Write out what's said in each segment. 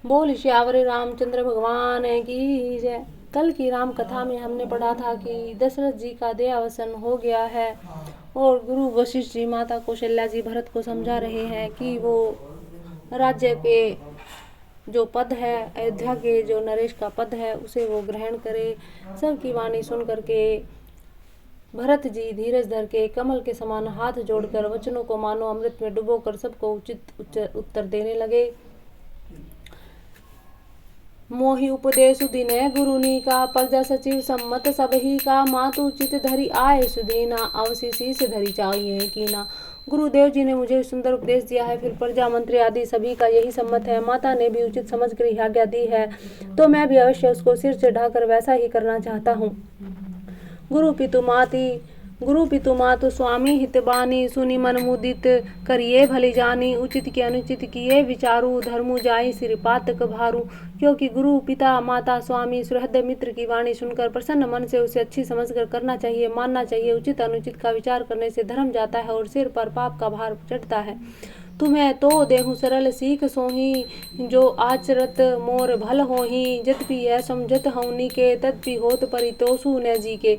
बोल श्यावर रामचंद्र भगवान की जय। कल की राम कथा में हमने पढ़ा था कि दशरथ जी का देहावसान हो गया है और गुरु वशिष्ठ जी माता कौशल्या जी भरत को समझा रहे हैं कि वो राज्य के जो पद है, अयोध्या के जो नरेश का पद है, उसे वो ग्रहण करे। सबकी वाणी सुन करके भरत जी धीरज धर के कमल के समान हाथ जोड़कर वचनों को मानो अमृत में डुबोकर सबको उचित उत्तर देने लगे। मोहि उपदेशु दिने गुरुनी का प्रजा सचिव सम्मत सब ही का मातु उचित धरी आए सुधीना अवशि शीस धरी चाहिए कीना। गुरुदेव जी ने मुझे सुंदर उपदेश दिया है, फिर प्रजा मंत्री आदि सभी का यही सम्मत है। माता ने भी उचित समझ कर आज्ञा दी है, तो मैं भी अवश्य उसको सिर चढ़ाकर वैसा ही करना चाहता हूँ। गुरु पितु मातु स्वामी हितबानी सुनि मन मुदित करिए भली जानी। उचित की अनुचित किए विचारू धर्मु जाई सिर पातक भारू। क्योंकि गुरु पिता माता स्वामी सुहृद मित्र की वाणी सुनकर प्रसन्न मन से उसे अच्छी समझकर करना चाहिए, मानना चाहिए। उचित अनुचित का विचार करने से धर्म जाता है और सिर पर पाप का भार चढ़ता है। तुम्हें तो देहु सरल सीख सोही, जो आचरत मोर भल होही। जतपि यह समझत हऊनी के तदपि होत परितोषु न जी के।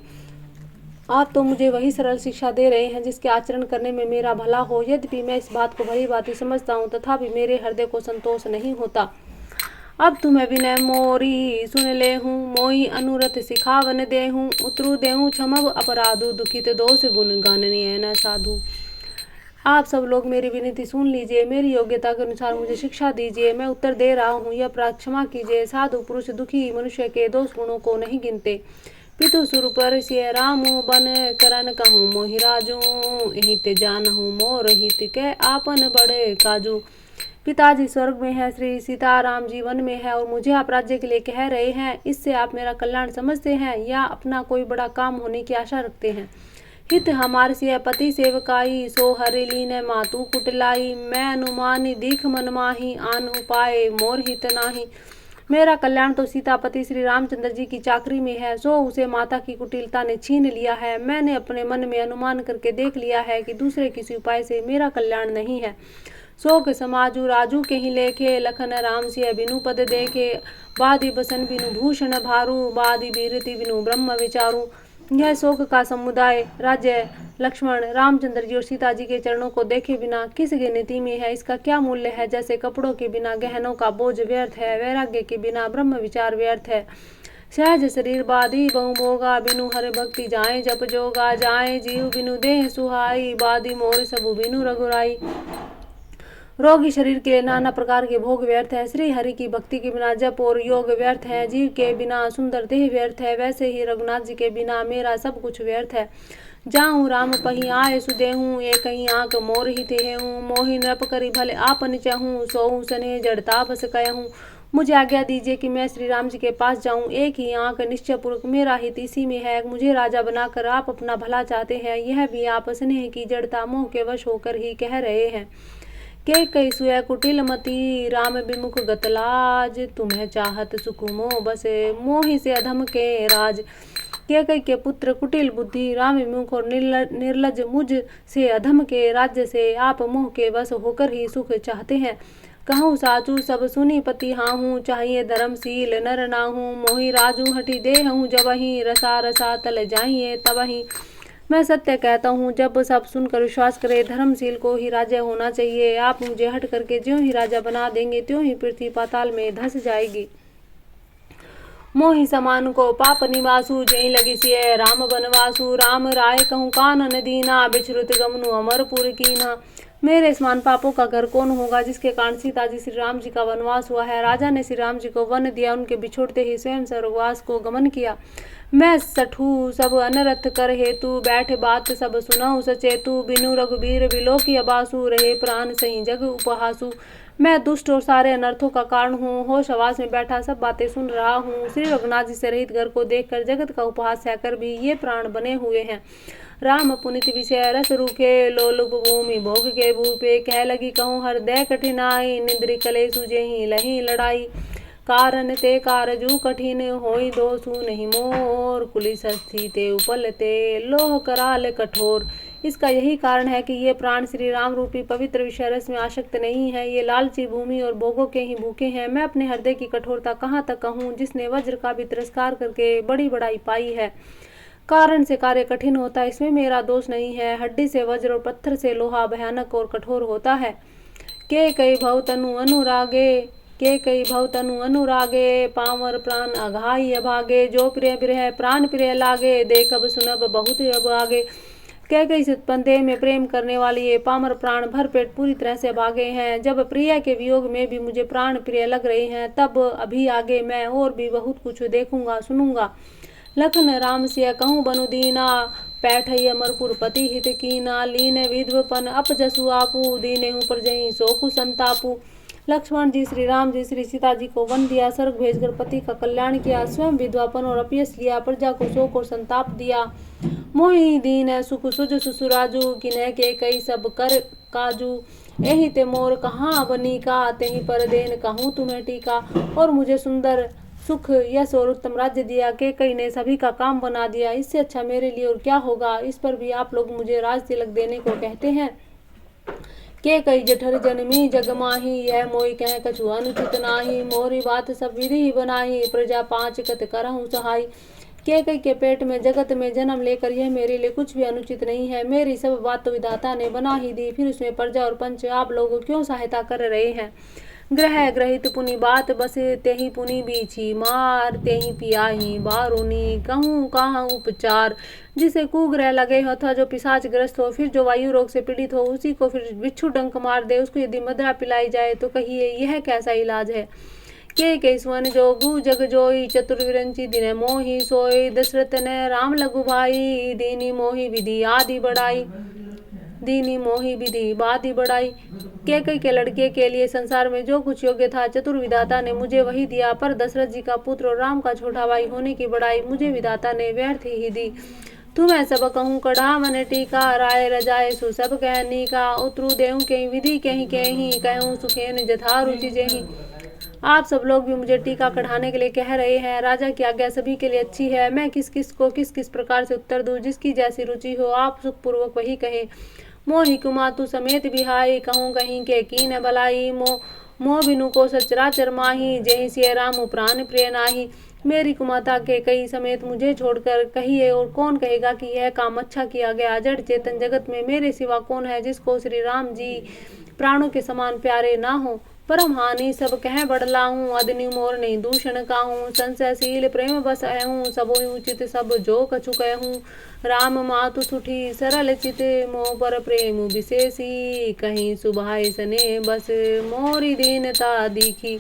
आप तो मुझे वही सरल शिक्षा दे रहे हैं जिसके आचरण करने में मेरा भला हो। यद्यपि मैं इस बात को भली भांति समझता हूँ, तथापि मेरे हृदय को संतोष नहीं होता। अब तुम्हें विनय मोरी सुन ले हूँ, मोहि अनुरथ सिखावन दे हूँ। उतरु देहूँ क्षमव अपराधु, दुखित दोष गुण गाननीय न साधु। आप सब लोग मेरी विनती सुन लीजिए, मेरी योग्यता के अनुसार मुझे शिक्षा दीजिए। मैं उत्तर दे रहा हूँ, यह अपराध क्षमा कीजिए। साधु पुरुष दुखी मनुष्य के दोष गुणों को नहीं गिनते। पितु सुर पर सिय रामु बन करन कहूँ मोहि राजू। हित जानहु मोर हित के आपन बड़े काजू। पिताजी स्वर्ग में है, श्री सीताराम जी वन में है और मुझे आप राज्य के लिए कह रहे हैं। इससे आप मेरा कल्याण समझते हैं या अपना कोई बड़ा काम होने की आशा रखते हैं। हित हमार सिय पति सेवकाई, सो हरि लीन मातु कुटलाई। मैं अनुमानी दीख मन माही, आन उपाय मोर हित नाही। मेरा कल्याण तो सीतापति श्री रामचंद्र जी की चाकरी में है, सो उसे माता की कुटिलता ने छीन लिया है। मैंने अपने मन में अनुमान करके देख लिया है कि दूसरे किसी उपाय से मेरा कल्याण नहीं है। शोक समाजू राजू के ही लेखे, लखन राम सिय बिनु पद देखे। बादी बसन बिनु भूषण भारू, बादी बीरति बिनु ब्रह्म विचारू। यह शोक का समुदाय राज्य लक्ष्मण रामचंद्र जी और सीता जी के चरणों को देखे बिना किस गिनती में है। इसका क्या मूल्य है। जैसे कपड़ों के बिना गहनों का बोझ व्यर्थ है, वैराग्य के बिना ब्रह्म विचार व्यर्थ है। सहज शरीर बादी बहु भोगा, बिनु हर भक्ति जाए जप जोगा। जाए जीव बिनु देह सुहाई, बादी मोर सबु बिनु रघुराई। रोगी शरीर के नाना प्रकार के भोग व्यर्थ है, श्री हरि की भक्ति के बिना जप और योग व्यर्थ है। जीव के बिना सुंदर देह व्यर्थ है, वैसे ही रघुनाथ जी के बिना मेरा सब कुछ व्यर्थ है। जाऊँ राम पही आए सुदेहूँ, एक ही आंख मोर ही तेहूँ। मोहि नृप करी भले आपन चहूँ, सोऊँ सने जड़ता बस कहूँ। मुझे आज्ञा दीजिए कि मैं श्री राम जी के पास जाऊं। एक ही आंख निश्चय पूर्वक मेरा हित इसी में है। मुझे राजा बनाकर आप अपना भला चाहते हैं, यह भी आप स्नेह की जड़ता मोह के वश होकर ही कह रहे हैं। के कई सुय कुटिल मती, राम विमुख गतलाज। तुम्हें चाहत सुख मोह बसे, मोहि से अधम के राज। के कई के पुत्र कुटिल बुद्धि, राम विमुख और निर्लज मुझ से अधम के राज्य से आप मोह के वश होकर ही सुख चाहते हैं। कहूँ साचू सब सुनी पति हाहू, चाहिए धर्मशील नर नाहू। मोहि राजू हठी देहूँ जबहि, रसा रसा तल जाइए तबहि। मैं सत्य कहता हूँ, जब सब सुनकर विश्वास करे, धर्मशील को ही राजा होना चाहिए। आप मुझे हट करके ज्यों ही राजा बना देंगे, त्यों ही पृथ्वी पाताल में धस जाएगी। मोहि समान को पाप निवासु, जय लगी सिय राम बनवासु। राम राय कहूँ कानन दीना, बिछरुत गमनु अमरपुर कीना। मेरे समान पापों का घर कौन होगा, जिसके कारण सीता जी श्री राम जी का वनवास हुआ है। राजा ने श्री राम जी को वन दिया, उनके बिछोड़ते ही स्वयं स्वर्गवास को गमन किया। मैं सठू सब अनरथ कर हेतु, बैठ बात सब सुनहु सचेतु। बिनु रघुबीर बिलोकी अबासु, रहे प्राण सही जग उपहासु। मैं दुष्ट और सारे अनर्थों का कारण हूँ, होश हवास में बैठा सब बातें सुन रहा हूँ। श्री रघुनाथ जी से रहित घर को देखकर जगत का उपहास सहकर भी ये प्राण बने हुए हैं। राम पुनित विषय रस रूखे, लोलुप भूमि भोग के भूपे। कह लगी कहूँ हृदय कठिनाई, निद्रि कलेसु जेहि लही लड़ाई। कारण ते कारजू कठिन, होई दोषु नहीं मोर। कुलिस स्थि ते उपल ते, लोह कराल कठोर। इसका यही कारण है कि ये प्राण श्री राम रूपी पवित्र विषय रस में आसक्त नहीं है। ये लालची भूमि और भोगों के ही भूखे हैं। मैं अपने हृदय की कठोरता कहाँ तक कहूँ, जिसने वज्र का भी तिरस्कार करके बड़ी बड़ाई पाई है। कारण से कार्य कठिन होता है, इसमें मेरा दोष नहीं है। हड्डी से वज्र और पत्थर से लोहा भयानक और कठोर होता है। के कई भव तनु अनुरागे पामर प्राण अघाई अभागे। जो प्रिय प्रिय प्राण प्रिय लागे, देखब सुनब बहुत अब आगे। कई पंदे में प्रेम करने वाली ये पामर प्राण भर पेट पूरी तरह से भागे हैं। जब प्रिय के वियोग में भी मुझे प्राण प्रिय लग रहे हैं, तब अभी आगे मैं और भी बहुत कुछ देखूंगा सुनूंगा। लखन राम सिय कहूँ बनु दीना, पैठय मरपुर पति हित कीना। लीन विधवपन अपजसु आपू, दीने हूँ प्रजहि सोकु संतापू। लक्ष्मण जी श्री राम जी श्री सीता जी को वन दिया, स्वर्ग भेजकर पति का कल्याण किया, स्वयं विधवापन और अपयश लिया, प्रजा को शोक और संताप दिया। मोहि दीन सुख सुज सुसुराजू, किन्ह के कई सब कर काजू। यही ते मोर कहाँ बनी का, तेहि पर देन कहूँ तुम्हें टीका। और मुझे सुंदर सुख यश और उत्तम राज्य दिया, के कई ने सभी का काम बना दिया। इससे अच्छा मेरे लिए और क्या होगा। इस पर भी आप लोग मुझे राज तिलक देने को कहते हैं। के कई जठर जन्मी जग माही, यह मोई कह कछु अनुचित नाही। मोरी बात सब विधि बनाही, प्रजा पांच कत करहूँ सहाय। के कई के पेट में जगत में जन्म लेकर यह मेरे लिए कुछ भी अनुचित नहीं है। मेरी सब बात तो विधाता ने बना ही दी, फिर उसमें प्रजा और पंच आप लोग क्यों सहायता कर रहे हैं। ग्रह ग्रहित पुनि बात बस, तेहि पुनि बीछी मार। तेहि पियाही बारूनी, कहूँ कहाँ उपचार। जिसे कुग्रह लगे हो था, जो पिशाच ग्रस्त हो, फिर जो वायु रोग से पीड़ित हो, उसी को फिर बिच्छू डंक मार दे। उसको यदि मदरा पिलाई जाए तो कहिए यह कैसा इलाज है। के स्वन जोगु जग जोई, चतुर्विरंची दिन मोहि सोई। दशरथ ने राम लघु भाई, दीनी मोहि विधि आदि बढ़ाई। दीनी मोहि विधि बादी बढ़ाई। कैकई के लड़के के लिए संसार में जो कुछ योग्य था, चतुर्विधाता ने मुझे वही दिया। पर दशरथ जी का पुत्र और राम का छोटा भाई होने की बड़ाई मुझे विधाता ने व्यर्थ ही दी। तुम्हें सब कहूँ कढ़ा मन टीका, राय रजाए सु सब कहनी का। उतरू देहूँ के विधि कहीं कहूँ सुखेन जथा रुचि जेहि। आप सब लोग भी मुझे टीका कढ़ाने के लिए कह रहे हैं। राजा की आज्ञा सभी के लिए अच्छी है। मैं किस किस को किस किस प्रकार से उत्तर दूं, जिसकी जैसी रुचि हो आप सुखपूर्वक वही कहें। मोहि कुमातु समेत बिहाई, कहूँ कहीं के कीन भलाई। मोह बिनु को सचराचर माही, जय सिय राम प्राण प्रिय नाही। मेरी कुमाता के कई समेत मुझे छोड़कर कहिए, और कौन कहेगा कि यह काम अच्छा किया गया। जड़ चेतन जगत में मेरे सिवा कौन है, जिसको श्री राम जी प्राणों के समान प्यारे ना हो। परम हानि सब कह बड़लाहूँ, अदनि मोर नहीं दूषण काहूँ। संशयशील प्रेम बस अहूँ, सबो उचित सब जो कछु कहूँ। राम मातु सुठी सरल चित, मोह पर प्रेम विशेषी। कहीं सुभाय सने बस, मोरी दीनता दिखी।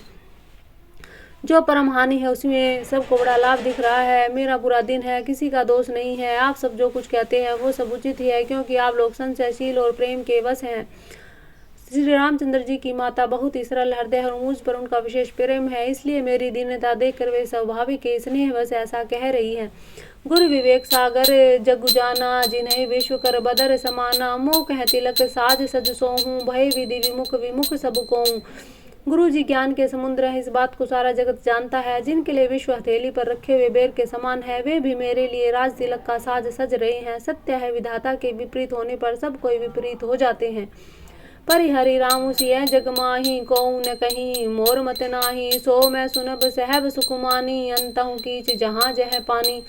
जो परम हानि है उसमें सबको बड़ा लाभ दिख रहा है। मेरा बुरा दिन है, किसी का दोष नहीं है। आप सब जो कुछ कहते हैं वो सब उचित ही है, क्योंकि आप लोग संशयशील और प्रेम के वश हैं। श्री रामचंद्र जी की माता बहुत ही सरल हृदय और मुझ पर उनका विशेष प्रेम है, इसलिए मेरी दीनता देखकर वे स्वाभाविक स्नेह बस ऐसा कह रही है। गुरु विवेक सागर जगु जाना, जिन्हें विश्व कर बदर समाना। मोह कह तिलक साज सज सोहूं, भय विधि विमुख विमुख सब कोहूं। गुरु जी ज्ञान के समुद्र है, इस बात को सारा जगत जानता है। जिनके लिए विश्व हथेली पर रखे हुए बेर के समान है, वे भी मेरे लिए राज तिलक का साज सज रहे हैं। सत्य है, विधाता के विपरीत होने पर सब कोई विपरीत हो जाते हैं। परिहरि राम सिय जग माही, को न कहीं मोर मत नाही। सो मैं सुनब सहब सुकुमानी, अंतहु कीच जहाँ जह पानी।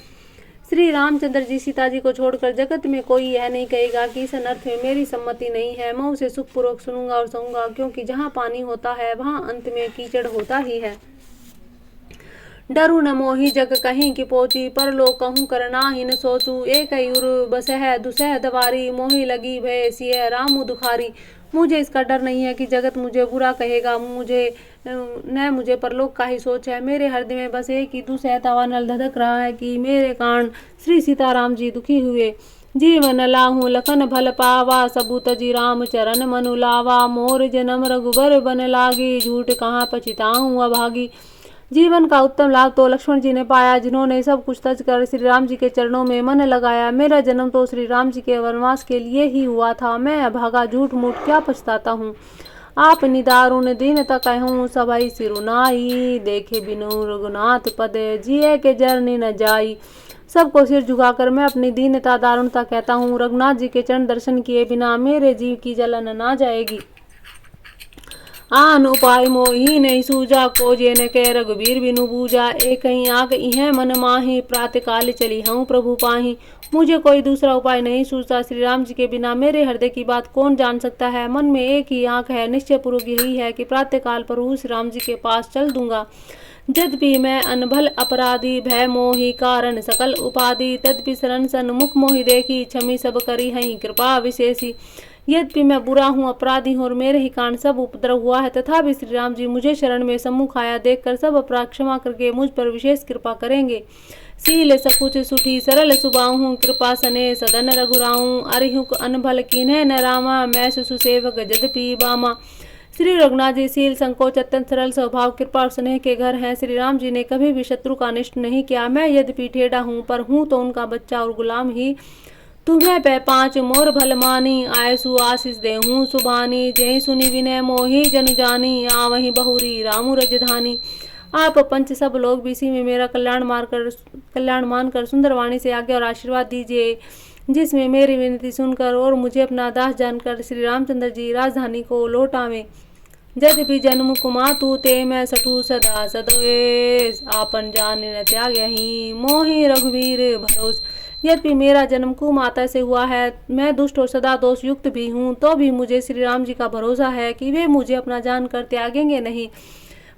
श्री रामचंद्र जी सीता जी को छोड़कर जगत में कोई यह नहीं कहेगा कि इस अनर्थ में मेरी सम्मति नहीं है। मैं उसे सुखपूर्वक सुनूंगा और सहूंगा, क्योंकि जहाँ पानी होता है वहाँ अंत में कीचड़ होता ही है। डरू न मोही जग कहीं की पोची, पर लो कहूँ करना ही न सोचू। एक युर बसह दुसह दवारी, मोही लगी भय सिय रामु दुखारी। मुझे इसका डर नहीं है कि जगत मुझे बुरा कहेगा, मुझे परलोक का ही सोच है। मेरे हृदय में बस एक ही दुसहता हुआ नल धधक रहा है कि मेरे कारण श्री सीताराम जी दुखी हुए। जीवन लाहूं लखन भल पावा, सबूत जी राम चरण मनु लावा। मोर जन्म रघुबर बन लागी, झूठ कहाँ पछिताऊं अभागी। जीवन का उत्तम लाभ तो लक्ष्मण जी ने पाया, जिन्होंने सब कुछ तज कर श्री राम जी के चरणों में मन लगाया। मेरा जन्म तो श्री राम जी के वनवास के लिए ही हुआ था। मैं अभागा झूठ मूठ क्या पछताता हूँ। आप निदारुण दीनता कहूँ सबई सिरुनाई, देखे बिनु रघुनाथ पद जिए के जरनी न जाई। सबको सिर झुकाकर मैं अपनी दीनता दारुणता कहता हूँ, रघुनाथ जी के चरण दर्शन किए बिना मेरे जीव की जलन ना जाएगी। आन उपाय मोही नहीं सूझा, को जे न कह रघुबीर बिनु बूझा। एक ही आग इह मन माही, प्रातः काल चली हूँ प्रभु पाही। मुझे कोई दूसरा उपाय नहीं सूझता, श्री राम जी के बिना मेरे हृदय की बात कौन जान सकता है। मन में एक ही आंख है, निश्चय पूर्वक यही है कि प्रातः काल प्रभु श्री राम जी के पास चल दूंगा। यद्यपि मैं अनभल अपराधी, भय मोही कारण सकल उपाधि। तद्यपि शरण सन्मुख मोहि देखी, क्षमी सब करी हई कृपा विशेषी। यद्यपि मैं बुरा हूँ, अपराधी हूँ और मेरे ही कारण सब उपद्रव हुआ है, तथापि श्री राम जी मुझे शरण में सम्मुख आया देखकर सब अपराध क्षमा करके मुझ पर विशेष कृपा करेंगे। सील सकुच सुठी सरल सुबाहूँ, कृपा सने सदन रघुराऊँ। अरिहुक अनभल कीन्ह न रामा, मैं सुसेवक यद्यपि बामा। श्री रघुनाथ जी सील संकोच अत्यंत सरल स्वभाव कृपा और स्नेह के घर हैं। श्री राम जी ने कभी भी शत्रु का अनिष्ट नहीं किया। मैं यद्यपि टेढ़ा हूँ, पर हूँ तो उनका बच्चा और गुलाम ही। तुम्हें पै पाँच मोर भल मानी, आयसु आशीष देहूँ सुबानी। जय सुनी विनय मोहि जनु जानी, आवही बहुरी रामु रजधानी। आप पंच सब लोग भी इसी में मेरा कल्याण मानकर सुंदर वाणी से आज्ञा और आशीर्वाद दीजिए, जिसमें मेरी विनती सुनकर और मुझे अपना दास जानकर श्री रामचंद्र जी राजधानी को लौट आवे। यद्यपि जन्म कुमातु ते मैं सठू सदा सदोष, आपन जान न त्याग यही मोहि रघुवीर भरोस। यद्यपि मेरा जन्म कुमाता से हुआ है, मैं दुष्ट और सदा दोष युक्त भी हूँ, तो भी मुझे श्री राम जी का भरोसा है कि वे मुझे अपना जानकर त्यागेंगे नहीं।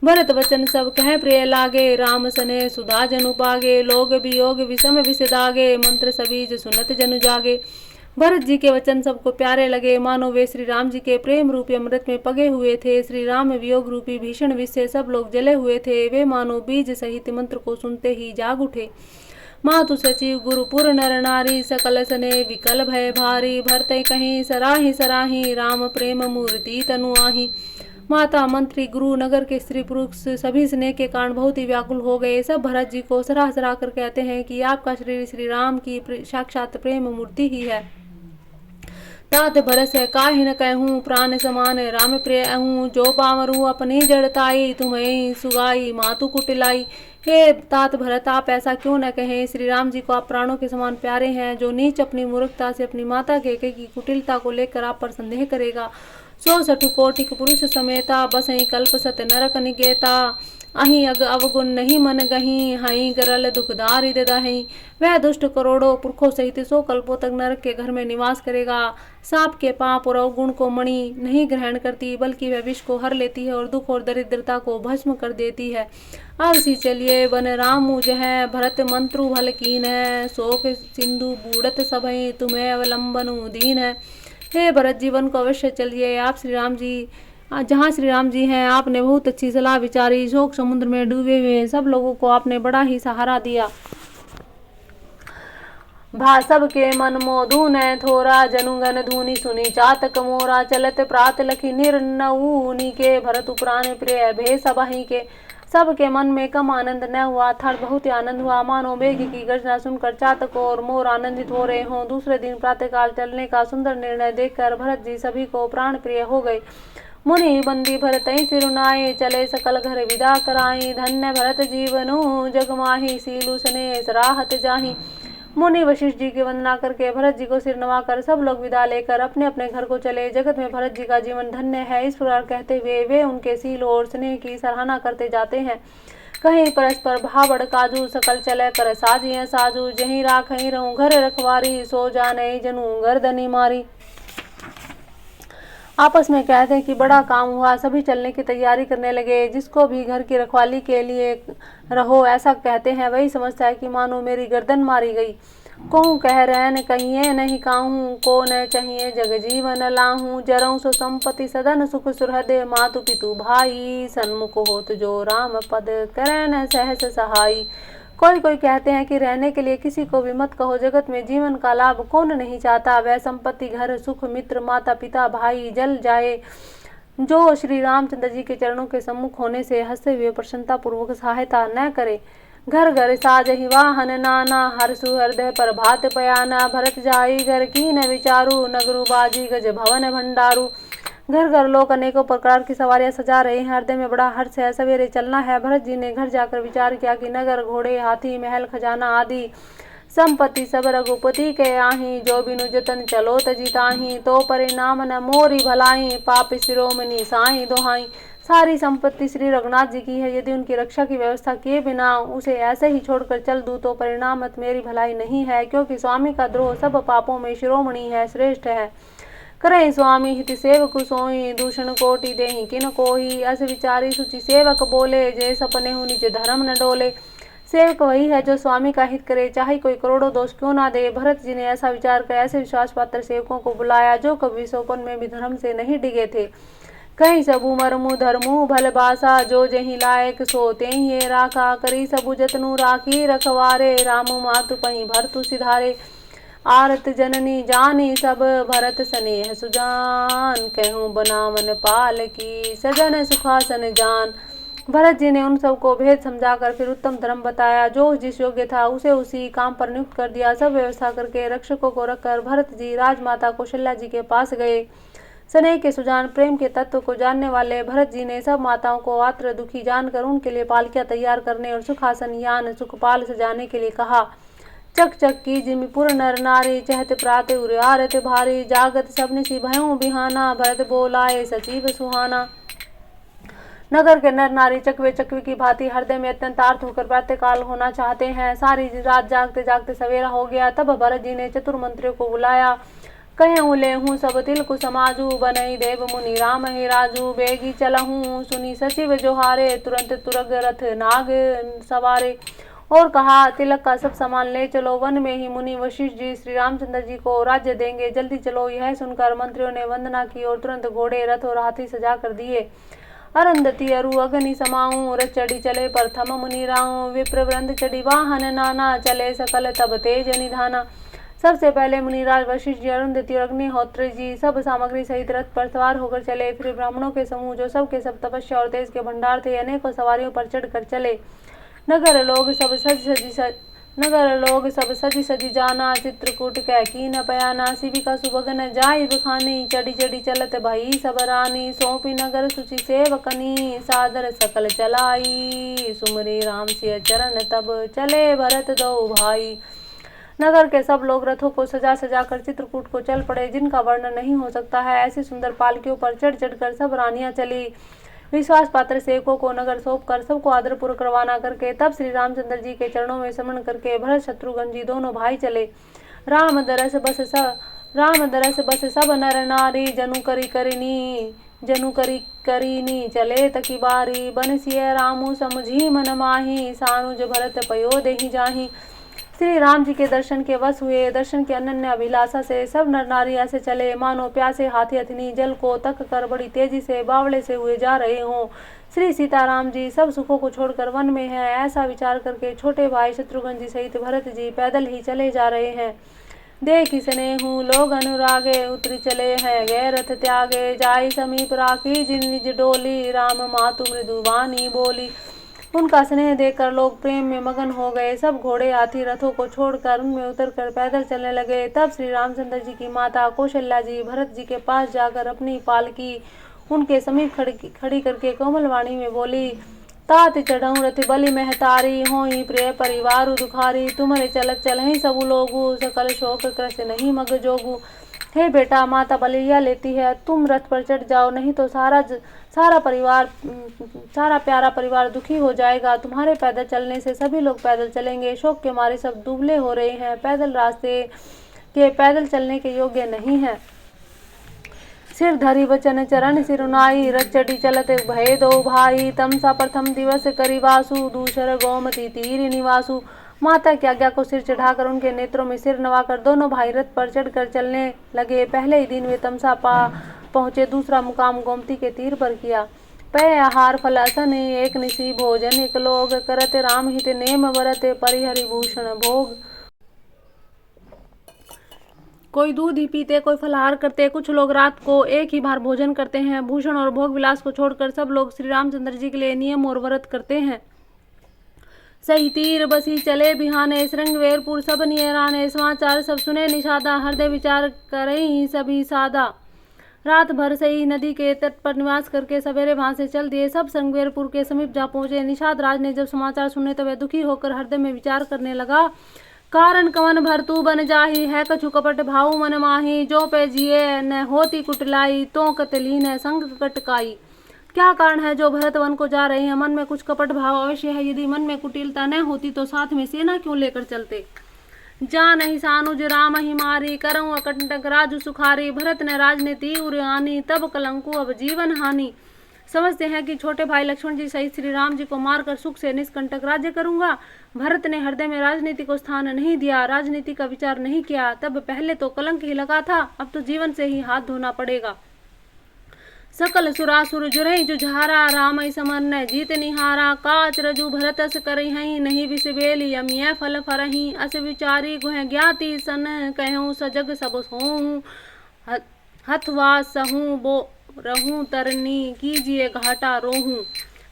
भरत वचन सब कह प्रिय लागे, राम सने सुधा जनु पागे। लोग वियोग विषम विष दागे, मंत्र सबीज सुनत जनु जागे। भरत जी के वचन सबको प्यारे लगे, मानो वे श्री राम जी के प्रेम रूपी अमृत में पगे हुए थे। श्री राम वियोग रूपी भीषण विष से सब लोग जले हुए थे। वे मानो बीज सहित मंत्र को सुनते ही जाग उठे। मातु सचिव गुरुपुर नर नारी, सकल सने विकल भय भारी। भरते कहीं सराही सराही, राम प्रेम मूर्ति तनु आही। माता मंत्री गुरु नगर के स्त्री पुरुष सभी स्नेह के कारण बहुत ही व्याकुल हो गए। सब भरत जी को सराह सराह कर कहते हैं कि आपका शरीर श्री राम की साक्षात प्रेम मूर्ति ही है। तात भरस है काहि न कहूँ, प्राण समान राम प्रिय अहूँ। जो पावरू अपनी जड़ताई, तुम्हें सुगाई मातु कुटिलाई। हे तात भरत, आप ऐसा क्यों न कहें, श्री राम जी को आप प्राणों के समान प्यारे हैं। जो नीच अपनी मूर्खता से अपनी माता के की कुटिलता को लेकर आप पर संदेह करेगा, सो सठु कोटिक पुरुष समेता। बसई कल्प सत नरक निकेता, अहि अग अवगुण नहीं मन गही। हई गरल दुखदारी दही। वह दुष्ट करोड़ों पुरखों सहित 100 कल्पों तक नरक के घर में निवास करेगा। सांप के पाप और अवगुण को मणि नहीं ग्रहण करती, बल्कि वह विष को हर लेती है और दुख और दरिद्रता को भस्म कर देती है। अब सी चलिए बन राम मुझ है, भरत मंत्रु भल कीन है। शोक सिंधु बूढ़त सभई, तुम्हें अवलंबन दीन है। हे भरत जीवन को अवश्य चलिए, आप श्री राम जी जहाँ श्री राम जी हैं। आपने बहुत अच्छी सलाह विचारी, शोक समुद्र में डूबे हुए सब लोगों को आपने बड़ा ही सहारा दिया। भा सब के मन मोधु न थोरा, जनुगन धुनि सुनी चातक मोरा। चलत प्रात लखी निर्नऊनी के, भरत उपरान प्रिय भे सबहि के। सबके मन में कम आनंद न हुआ, अर्थात बहुत ही आनंद हुआ। मानो मेघ की गर्जना सुनकर चातक और मोर आनंदित हो रहे हों। दूसरे दिन प्रातःकाल चलने का सुंदर निर्णय देखकर भरत जी सभी को प्राण प्रिय हो गए। मुनि बंदी भरत सिरुनाए, चले सकल घर विदा कराई। धन्य भरत जीवनु जगमाही, सीलु सने सराहत जाही। मुनि वशिष्ठ जी की वंदना करके भरत जी को सिर नवाकर सब लोग विदा लेकर अपने अपने घर को चले। जगत में भरत जी का जीवन धन्य है, इस प्रकार कहते हुए वे उनके सील और स्नेह की सराहना करते जाते हैं। कहीं परस्पर भावड़ काजू, सकल चले कर साजिए साजू। जहीं राखहीं रहूं घर रखवारी, सो जाने जनु गर्दनी मारी। आपस में कहते हैं कि बड़ा काम हुआ, सभी चलने की तैयारी करने लगे। जिसको भी घर की रखवाली के लिए रहो ऐसा कहते हैं, वही समझता है कि मानो मेरी गर्दन मारी गई। कहूँ कह रहन कहिए नहीं काहूँ, को न चाहिए जग जीवन लाहूँ। जरऊँ सो संपत्ति सदन सुख सुहृदय, मातु पितु भाई। सन्मुख होत जो राम पद, करे न सहस सहाई। कोई कोई कहते हैं कि रहने के लिए किसी को भी मत कहो, जगत में जीवन का लाभ कौन नहीं चाहता। वह संपत्ति घर सुख मित्र माता पिता भाई जल जाए, जो श्री रामचंद्र जी के चरणों के सम्मुख होने से हंसते हुए प्रसन्नता पूर्वक सहायता न करे। घर घर साज ही वाहन नाना, हर सुहृदय पर भात पयाना। भरत जाई घर की न विचारू, नगरु बाजी गज भवन भंडारू। घर घर लोग अनेकों प्रकार की सवारियां सजा रहे हैं। हृदय में बड़ा हर्ष है, सवेरे चलना है। भरत जी ने घर जाकर विचार किया कि नगर, घोड़े, हाथी, महल, खजाना आदि संपत्ति सब रघुपति के आही, जो बिनु जतन चलो तजी ताही, तो परिणाम न मोरी भलाई, पाप शिरोमणि साई दोहाई। सारी संपत्ति श्री रघुनाथ जी की है, यदि उनकी रक्षा की व्यवस्था किए बिना उसे ऐसे ही छोड़कर चल दूं तो परिणामत मेरी भलाई नहीं है, क्योंकि स्वामी का द्रोह सब पापों में शिरोमणि है, श्रेष्ठ है। करे स्वामी हित सेवक सोई, दूषण कोटि देहि किन कोही, अस विचारी सुचि सेवक बोले, जे सपने हु निज धर्म न डोले। सेवक वही है जो स्वामी का हित करे, चाहे कोई करोड़ों दोष क्यों ना दे। भरत जी ने ऐसा विचार कर ऐसे विश्वास पात्र सेवकों को बुलाया, जो कभी सोपन में भी धर्म से नहीं डिगे थे। कहीं सबु मरमु धर्मु भल बासा, जो जही लायक सो तेहि ये राखा, करी सबु जतनु राखी रखवारे, रामु मातु पही भरतु सिधारे। आरत जननी जानी सब, भरत स्नेह सुजान, कहूँ बनावन पाल की, सजन सुखासन जान। भरत जी ने उन सबको भेद समझाकर फिर उत्तम धर्म बताया, जो जिस योग्य था उसे उसी काम पर नियुक्त कर दिया। सब व्यवस्था करके रक्षकों को रखकर भरत जी राजमाता कौशल्या जी के पास गए। स्नेह के सुजान, प्रेम के तत्व को जानने वाले भरत जी ने सब माताओं को आत्र दुखी जानकर उनके लिए पालकियां तैयार करने और सुखासन यान सुखपाल सजाने के लिए कहा। चक चक की जिमिपुर नर नारी, चहत प्राते उरियारत भारी, जागत सब निसी भयों बिहाना, भरत बोलाए सचिव सुहाना। नगर के नर नारी चकवे चकवी की भांति हृदय में अत्यंत आर्त होकर प्रातःकाल होना चाहते हैं। सारी रात जागते जागते सवेरा हो गया। तब भरत जी ने चतुर मंत्रियों को बुलाया। कहे उले हूँ सब तिल कु समाजू, बनई देव मुनि राम ही राजू, बेगी चलहूँ सुनी सचिव जोहारे, तुरंत तुरग रथ नाग सवारे। और कहा, तिलक का सब सामान ले चलो, वन में ही मुनि वशिष्ठ जी श्री रामचंद्र जी को राज्य देंगे, जल्दी चलो। यह सुनकर मंत्रियों ने वंदना की और तुरंत घोड़े, रथ और हाथी सजा कर दिए। अरुंधति अरु अग्नि समाऊं, रथ चढ़ी चले प्रथम मुनि राऊं, विप्रवृंद चढ़ी वाहन नाना, चले सकल तब तेज निधाना। सबसे पहले मुनिराज वशिष्ठ जी, अरुंधति और अग्निहोत्री जी सब सामग्री सहित रथ पर सवार होकर चले। फिर ब्राह्मणों के समूह जो सबके सब तपस्या और तेज के भंडार थे, अनेकों सवारियों पर चढ़कर चले। नगर लोग सब सजी सजी जाना, चित्रकूट कह की न पयाना, शिविका सुभगन जाई बखानी, चढ़ी चढ़ी चलत भई सब रानी, सौंपी नगर सुचि सेवकनी, सादर सकल चलाई, सुमरी राम सिय चरण तब चले भरत दो भाई। नगर के सब लोग रथों को सजा सजा कर चित्रकूट को चल पड़े, जिनका वर्णन नहीं हो सकता है। ऐसी सुंदर पालकियों पर चढ़ चढ़कर सब रानियां चली। विश्वास पात्र सेवकों को नगर सौंप कर सबको आदरपूर्वक रवाना करके तब श्री रामचंद्र जी के चरणों में समन करके भरत शत्रुघ्न जी दोनों भाई चले। राम दरस बस सब नर नारी, जनु करी करीनी चले तकी बारी, बनसिय रामू समझी मन माही, सानुज भरत पयो देहि जाही। श्री राम जी के दर्शन के वश हुए। दर्शन की अनन्य अभिलाषा से सब नर नारी ऐसे चले मानो प्यासे हाथी अथनी जल को तक कर बड़ी तेजी से बावड़े से हुए जा रहे हों। श्री सीताराम जी सब सुखों को छोड़कर वन में हैं, ऐसा विचार करके छोटे भाई शत्रुघ्न जी सहित भरत जी पैदल ही चले जा रहे हैं। देखि स्नेहु लोग अनुरागे, उतरी चले हैं गए रथ त्यागे, जाई समीप राखी जिन निज डोली, राम मातु मृदुवानी बोली। उनका स्नेह देखकर लोग प्रेम में मगन हो गए। सब घोड़े हाथी रथों को छोड़कर उनमें उतरकर पैदल चलने लगे। तब श्री रामचंद्र जी की माता कौशल्या जी भरत जी के पास जाकर अपनी पालकी उनके समीप खड़ी करके कोमल वाणी में बोली, तात चढ़ऊ रथ बलि महतारी, होई प्रिय परिवार दुखारी, तुम्हारे चलत चलहि सबु लोगु, सकल शोक कृष नहीं मग जोगु। हे बेटा, माता बलिया लेती है, तुम रथ पर चढ़ जाओ, नहीं तो सारा प्यारा परिवार दुखी हो जाएगा। तुम्हारे पैदल चलने से सभी लोग पैदल चलेंगे। शोक के मारे सब दुबले हो रहे हैं, पैदल रास्ते के पैदल चलने के योग्य नहीं है। सिर धरी वचन चरण सिरुनाई, रथ चढ़ी चलत भय दो भाई, तमसा प्रथम दिवस करिवासु, दूसर गोमती तीर निवासु। माता की आज्ञा को सिर चढ़ाकर उनके नेत्रों में सिर नवाकर दोनों भाई रथ पर चढ़कर चलने लगे। पहले ही दिन वे तमसा पहुंचे, दूसरा मुकाम गोमती के तीर पर किया। पय आहार फल असन एक निसी भोजन, एक लोग करत राम हित नेम वरत, परिहरि भूषण भोग। कोई दूध ही पीते, कोई फलाहार करते, कुछ लोग रात को एक ही बार भोजन करते हैं। भूषण और भोग विलास को छोड़कर सब लोग श्री रामचंद्र जी के लिए नियम और व्रत करते हैं। सही तीर बसी चले बिहाने, श्रृंगवेरपुर सब नियराने, समाचार सब सुने निषादा, हृदय विचार करई सभी सादा। रात भर से ही नदी के तट पर निवास करके सवेरे वहां से चल दिए। सब संगवेरपुर के समीप जा पहुंचे। निषाद राज ने जब समाचार सुने तो वह दुखी होकर हृदय में विचार करने लगा। कारण कवन भर तू बन जाही, है कछु कपट भाऊ मन माही, जो पे जिए न होती कुटलाई, तो कतली न संग कटकाई। क्या कारण है जो भरत वन को जा रहे हैं? मन में कुछ कपट भाव अवश्य है। यदि मन में कुटिलता न होती तो साथ में सेना क्यों लेकर चलते। जा नहीं सानुज राम ही मारी, करऊं अकंटक राजु सुखारी, भरत ने राजनीति उरियानी, तब कलंकु अब जीवन हानि। समझते हैं कि छोटे भाई लक्ष्मण जी सहित श्री राम जी को मारकर सुख से निष्कंटक राज्य करूंगा। भरत ने हृदय में राजनीति को स्थान नहीं दिया, राजनीति का विचार नहीं किया। तब पहले तो कलंक ही लगा था, अब तो जीवन से ही हाथ धोना पड़ेगा। सकल सुरासुर जुरहि जुझारा, रामई समर जीत निहारा, काच रजु भरतस करहि, नहीं विष बेली यमिय फल फरहि, अस विचारी गुह ज्ञाति सन, कहूँ सजग सब सोहूँ, हथवास सहूँ बो रहूँ तरनी, कीजिए घाटा रोहूँ।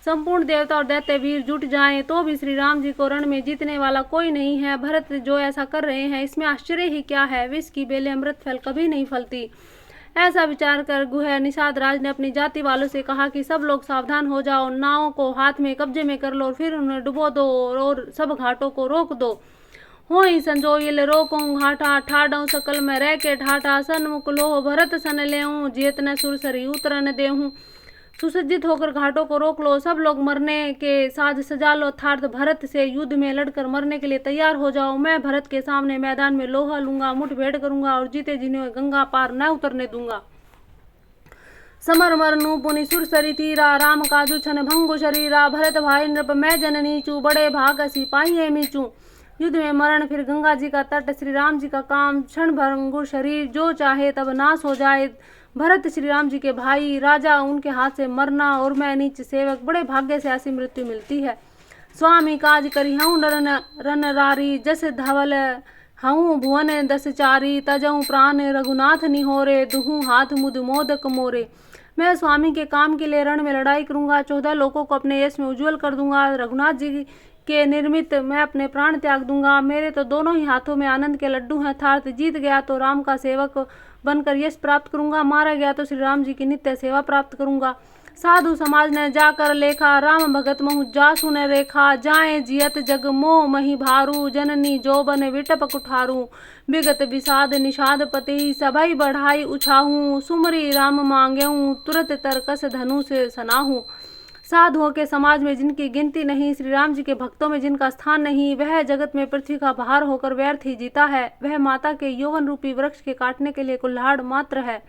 संपूर्ण देवता और दैत्य वीर जुट जाएं तो भी श्री राम जी को रण में जीतने वाला कोई नहीं है। भरत जो ऐसा कर रहे हैं इसमें आश्चर्य ही क्या है। विष की बेलें अमृत फल कभी नहीं फलती। ऐसा विचार कर गुह निषाद राज ने अपनी जाति वालों से कहा कि सब लोग सावधान हो जाओ, नावों को हाथ में कब्जे में कर लो, फिर उन्हें डुबो दो और सब घाटों को रोक दो। हो ही संजोइल रोकूं घाटा, ठाडों सकल में रह के ठाटा, सन्मुख लोह भरत सन लेऊं, जेत न सुरसरी उतरन देहूं। सुसज्जित होकर घाटों को रोक लो, सब लोग मरने के साज सजा लो, अर्थात भरत से युद्ध में लड़कर मरने के लिए तैयार हो जाओ। मैं भरत के सामने मैदान में लोहा लूंगा, मुठभेड़ करूंगा और जीते जिन्हें गंगा पार न उतरने दूंगा। समर मरनु पुनि सुरसरी तीरा, राम काजू छन भंगु शरीरा, भरत भाई नृप मैं जननी चू, बड़े भाग सिपाही मीचू। युद्ध में मरण फिर गंगा जी का तट, श्री राम जी का काम, क्षण भंगुर शरीर, जो चाहे तब नाश हो जाए। भरत श्री राम जी के भाई, राजा, उनके हाथ से मरना और मैं नीच सेवक, बड़े भाग्य से ऐसी मृत्यु मिलती है। स्वामी काज करी हूँ रन रारी, जस धवल हूँ भुवन दस चारी, तजऊँ प्राण रघुनाथ निहोरे, दुहूँ हाथ मुद मोदक मोरे। मैं स्वामी के काम के लिए रण में लड़ाई करूंगा, 14 लोगों को अपने यश में उज्जवल कर दूंगा। रघुनाथ जी के निर्मित मैं अपने प्राण त्याग दूंगा। मेरे तो दोनों ही हाथों में आनंद के लड्डू हैं, अर्थात जीत गया तो राम का सेवक बनकर यश प्राप्त करूंगा, मारा गया तो श्री राम जी की नित्य सेवा प्राप्त करूंगा। साधु समाज ने जाकर लेखा, राम भगत महु जासु ने रेखा, जाए जियत जग मोह मही भारू, जननी जोबन विटप कुठारू, विगत विषाद निषाद पति, सभई बढ़ाई उछाहू, सुमरी राम मांगेऊ, तुरत तरकस धनु से सनाहू। साधुओं के समाज में जिनकी गिनती नहीं, श्री राम जी के भक्तों में जिनका स्थान नहीं, वह जगत में पृथ्वी का भार होकर व्यर्थ ही जीता है। वह माता के यौवन रूपी वृक्ष के काटने के लिए कुल्हाड़ मात्र है।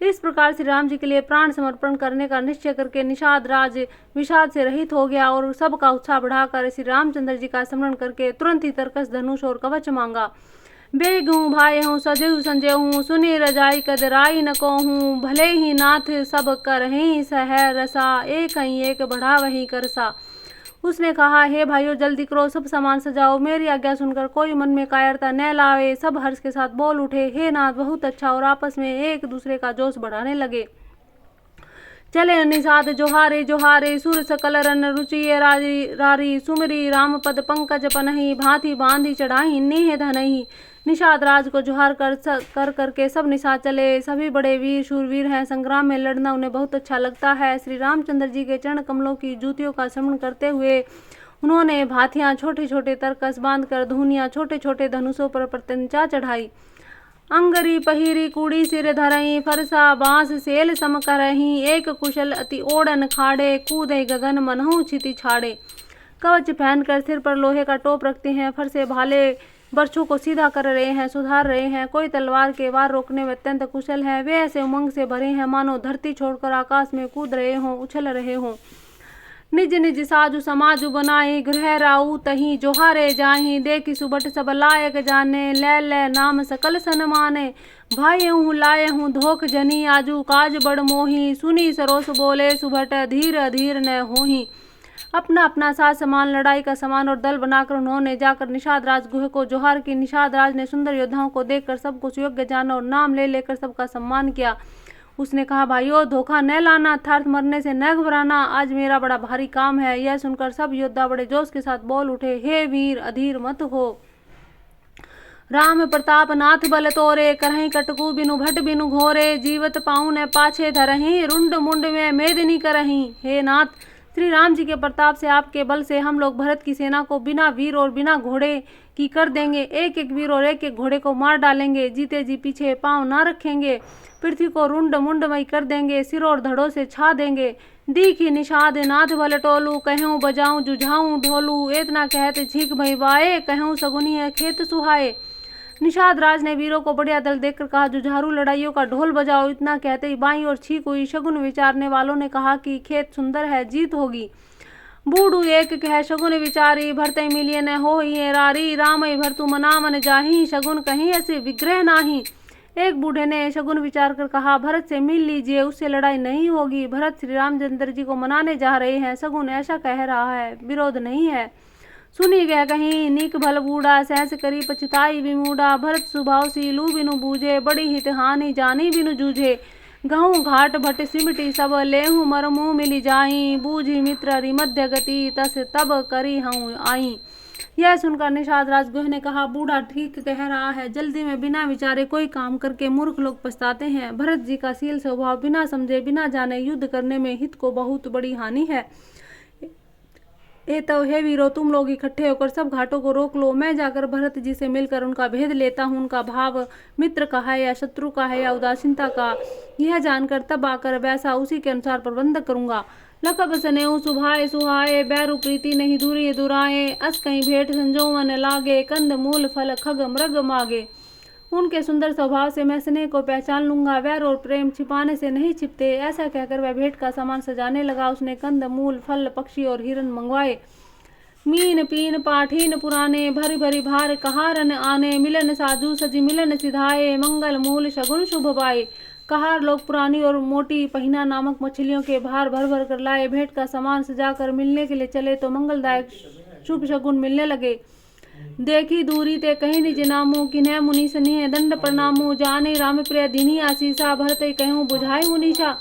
इस प्रकार श्री राम जी के लिए प्राण समर्पण करने का निश्चय करके निषाद राज विषाद से रहित हो गया और सबका उत्साह बढ़ाकर श्री रामचंद्र जी का स्मरण करके तुरंत ही तरकस धनुष और कवच मांगा। बेगूँ भाई हूँ सजेऊ संजय हूँ, सुनी रजाई कदराई न को हूँ, भले ही नाथ सब कर ही सह रसा, एक ही एक बढ़ा वही करसा। उसने कहा, हे भाइयों जल्दी करो, सब सामान सजाओ, मेरी आज्ञा सुनकर कोई मन में कायरता न लावे। सब हर्ष के साथ बोल उठे, हे नाथ बहुत अच्छा, और आपस में एक दूसरे का जोश बढ़ाने लगे। चले निषाद जोहारे जोहारे, सुर सकल रन रुचिए रारी, सुमरी राम पद पंकज पनहि, भांति बांधी चढ़ाई नेह धनहि। निषाद राज को जोहार कर करके सब निषाद चले। सभी बड़े वीर शूरवीर हैं, संग्राम में लड़ना उन्हें बहुत अच्छा लगता है। श्री रामचंद्र जी के चरण कमलों की जूतियों का स्मरण करते हुए उन्होंने भाथियां छोटे छोटे तरकस बांधकर धूनियां छोटे छोटे धनुषों पर प्रत्यंचा चढ़ाई। अंगरी पहीरी कूड़ी सिर धरही, फरसा बांस सेल सम करही, एक कुशल अति ओढ़न खाड़े, कूदे गगन मनहु छिति छाड़े। कवच पहनकर सिर पर लोहे का टोप रखते हैं, फरसे भाले बर्छों को सीधा कर रहे हैं, सुधार रहे हैं। कोई तलवार के वार रोकने में अत्यंत कुशल है। वे ऐसे उमंग से भरे हैं मानो धरती छोड़कर आकाश में कूद रहे हों, उछल रहे हों। निज निज साजु समाजु बनाई, गृह राऊ तही जोहारे जाही, देखी सुबट सब लायक जाने, ले नाम सकल सन माने। भाई हूँ लाए हूँ धोख जनी, आजू काज बड़ मोही, सुनी सरोस बोले सुबट, धीर अधीर न होही। अपना अपना साज सामान, लड़ाई का सामान और दल बनाकर उन्होंने जाकर निषाद राज गुह को जोहार की। निषाद राज ने सुंदर योद्धाओं को देखकर सबको सुयोग्य जाना और नाम ले लेकर सबका सम्मान किया। उसने कहा, भाइयों धोखा न लाना, अर्थात मरने से न घबराना, आज मेरा बड़ा भारी काम है। यह सुनकर सब योद्धा बड़े जोश के साथ बोल उठे, हे वीर अधीर मत हो। राम प्रताप नाथ बल तोरे, करहीं कटकू बिनु भट बिनु घोरे, जीवत पाऊँ न पाछे धरहीं, रुंड मुंड में मेदनी करहीं। हे नाथ, श्री राम जी के प्रताप से, आपके बल से हम लोग भरत की सेना को बिना वीर और बिना घोड़े की कर देंगे। एक एक वीर और एक एक घोड़े को मार डालेंगे। जीते जी पीछे पांव ना रखेंगे। पृथ्वी को रुंड मुंडमय कर देंगे। सिर और धड़ों से छा देंगे। दीखी निषाद नाथ भल टोलू, कहूँ बजाऊं जुझाऊं ढोलू, इतना कहते झीक भई बाए, कहूँ सगुनी है खेत सुहाए। निषाद राज ने वीरों को बढ़िया दल देखकर कहा, जुझारू लड़ाइयों का ढोल बजाओ। इतना कहते ही बाई और छींक हुई। शगुन विचारने वालों ने कहा कि खेत सुंदर है, जीत होगी। बूढ़ू एक कह शगुन विचारी, भरते मिलिए न हो ही रारी, राम भरतु मना मन जाही, शगुन कहीं ऐसे विग्रह नाही। एक बूढ़े ने शगुन विचार कर कहा, भरत से मिल लीजिए, उससे लड़ाई नहीं होगी। भरत श्री रामचंद्र जी को मनाने जा रहे हैं। शगुन ऐसा कह रहा है, विरोध नहीं है। सुनी गया कहीं नीक भल बूढ़ा, सहस करी पछताई विमूढ़ा, भरत स्वभाव सीलू बिनु बूझे, बड़ी हित हानि जानी बिनु जूझे। गहूँ घाट भट सिमटी सब, लेहूँ मरमू मिली जाई, बूझी मित्र रि मध्य गति, तस तब करी हूँ आई। यह सुनकर निषाद राजगुह ने कहा, बूढ़ा ठीक कह रहा है। जल्दी में बिना विचारे कोई काम करके मूर्ख लोग पछताते हैं। भरत जी का शील स्वभाव बिना समझे बिना जाने युद्ध करने में हित को बहुत बड़ी हानि है। ये तो हे वीरो, तुम लोग इकट्ठे होकर सब घाटों को रोक लो। मैं जाकर भरत जी से मिलकर उनका भेद लेता हूँ। उनका भाव मित्र का है या शत्रु का है या उदासीनता का, यह जानकर तब आकर वैसा उसी के अनुसार प्रबंध करूंगा। लकब स्नेहु सुभाए सुहाए, बैरु प्रीति नहीं दूरी दुराए, अस कहीं भेंट संजोवन लागे, कंद मूल फल खग मृग मागे। उनके सुंदर स्वभाव से मैं स्नेह को पहचान लूंगा, वैर और प्रेम छिपाने से नहीं छिपते। ऐसा कहकर वह भेंट का सामान सजाने लगा। उसने कंद मूल फल पक्षी और हिरन मंगवाए। मीन पीन पाठीन पुराने, भरी भरी भार कहारन आने, मिलन साधु सजी मिलन सिधाए, मंगल मूल शगुन शुभ बाए। कहार लोग पुरानी और मोटी पहिना नामक मछलियों के भार भर भर कर लाए। भेंट का सामान सजाकर मिलने के लिए चले तो मंगलदायक शुभ शगुन मिलने लगे। देखी दूरी ते कहीं निज नामू, किन्ह मुनि स्नेह दंड प्रणामू, जाने राम प्रिय दीनी आशीषा, भरते कहूँ बुझाई मुनीषा।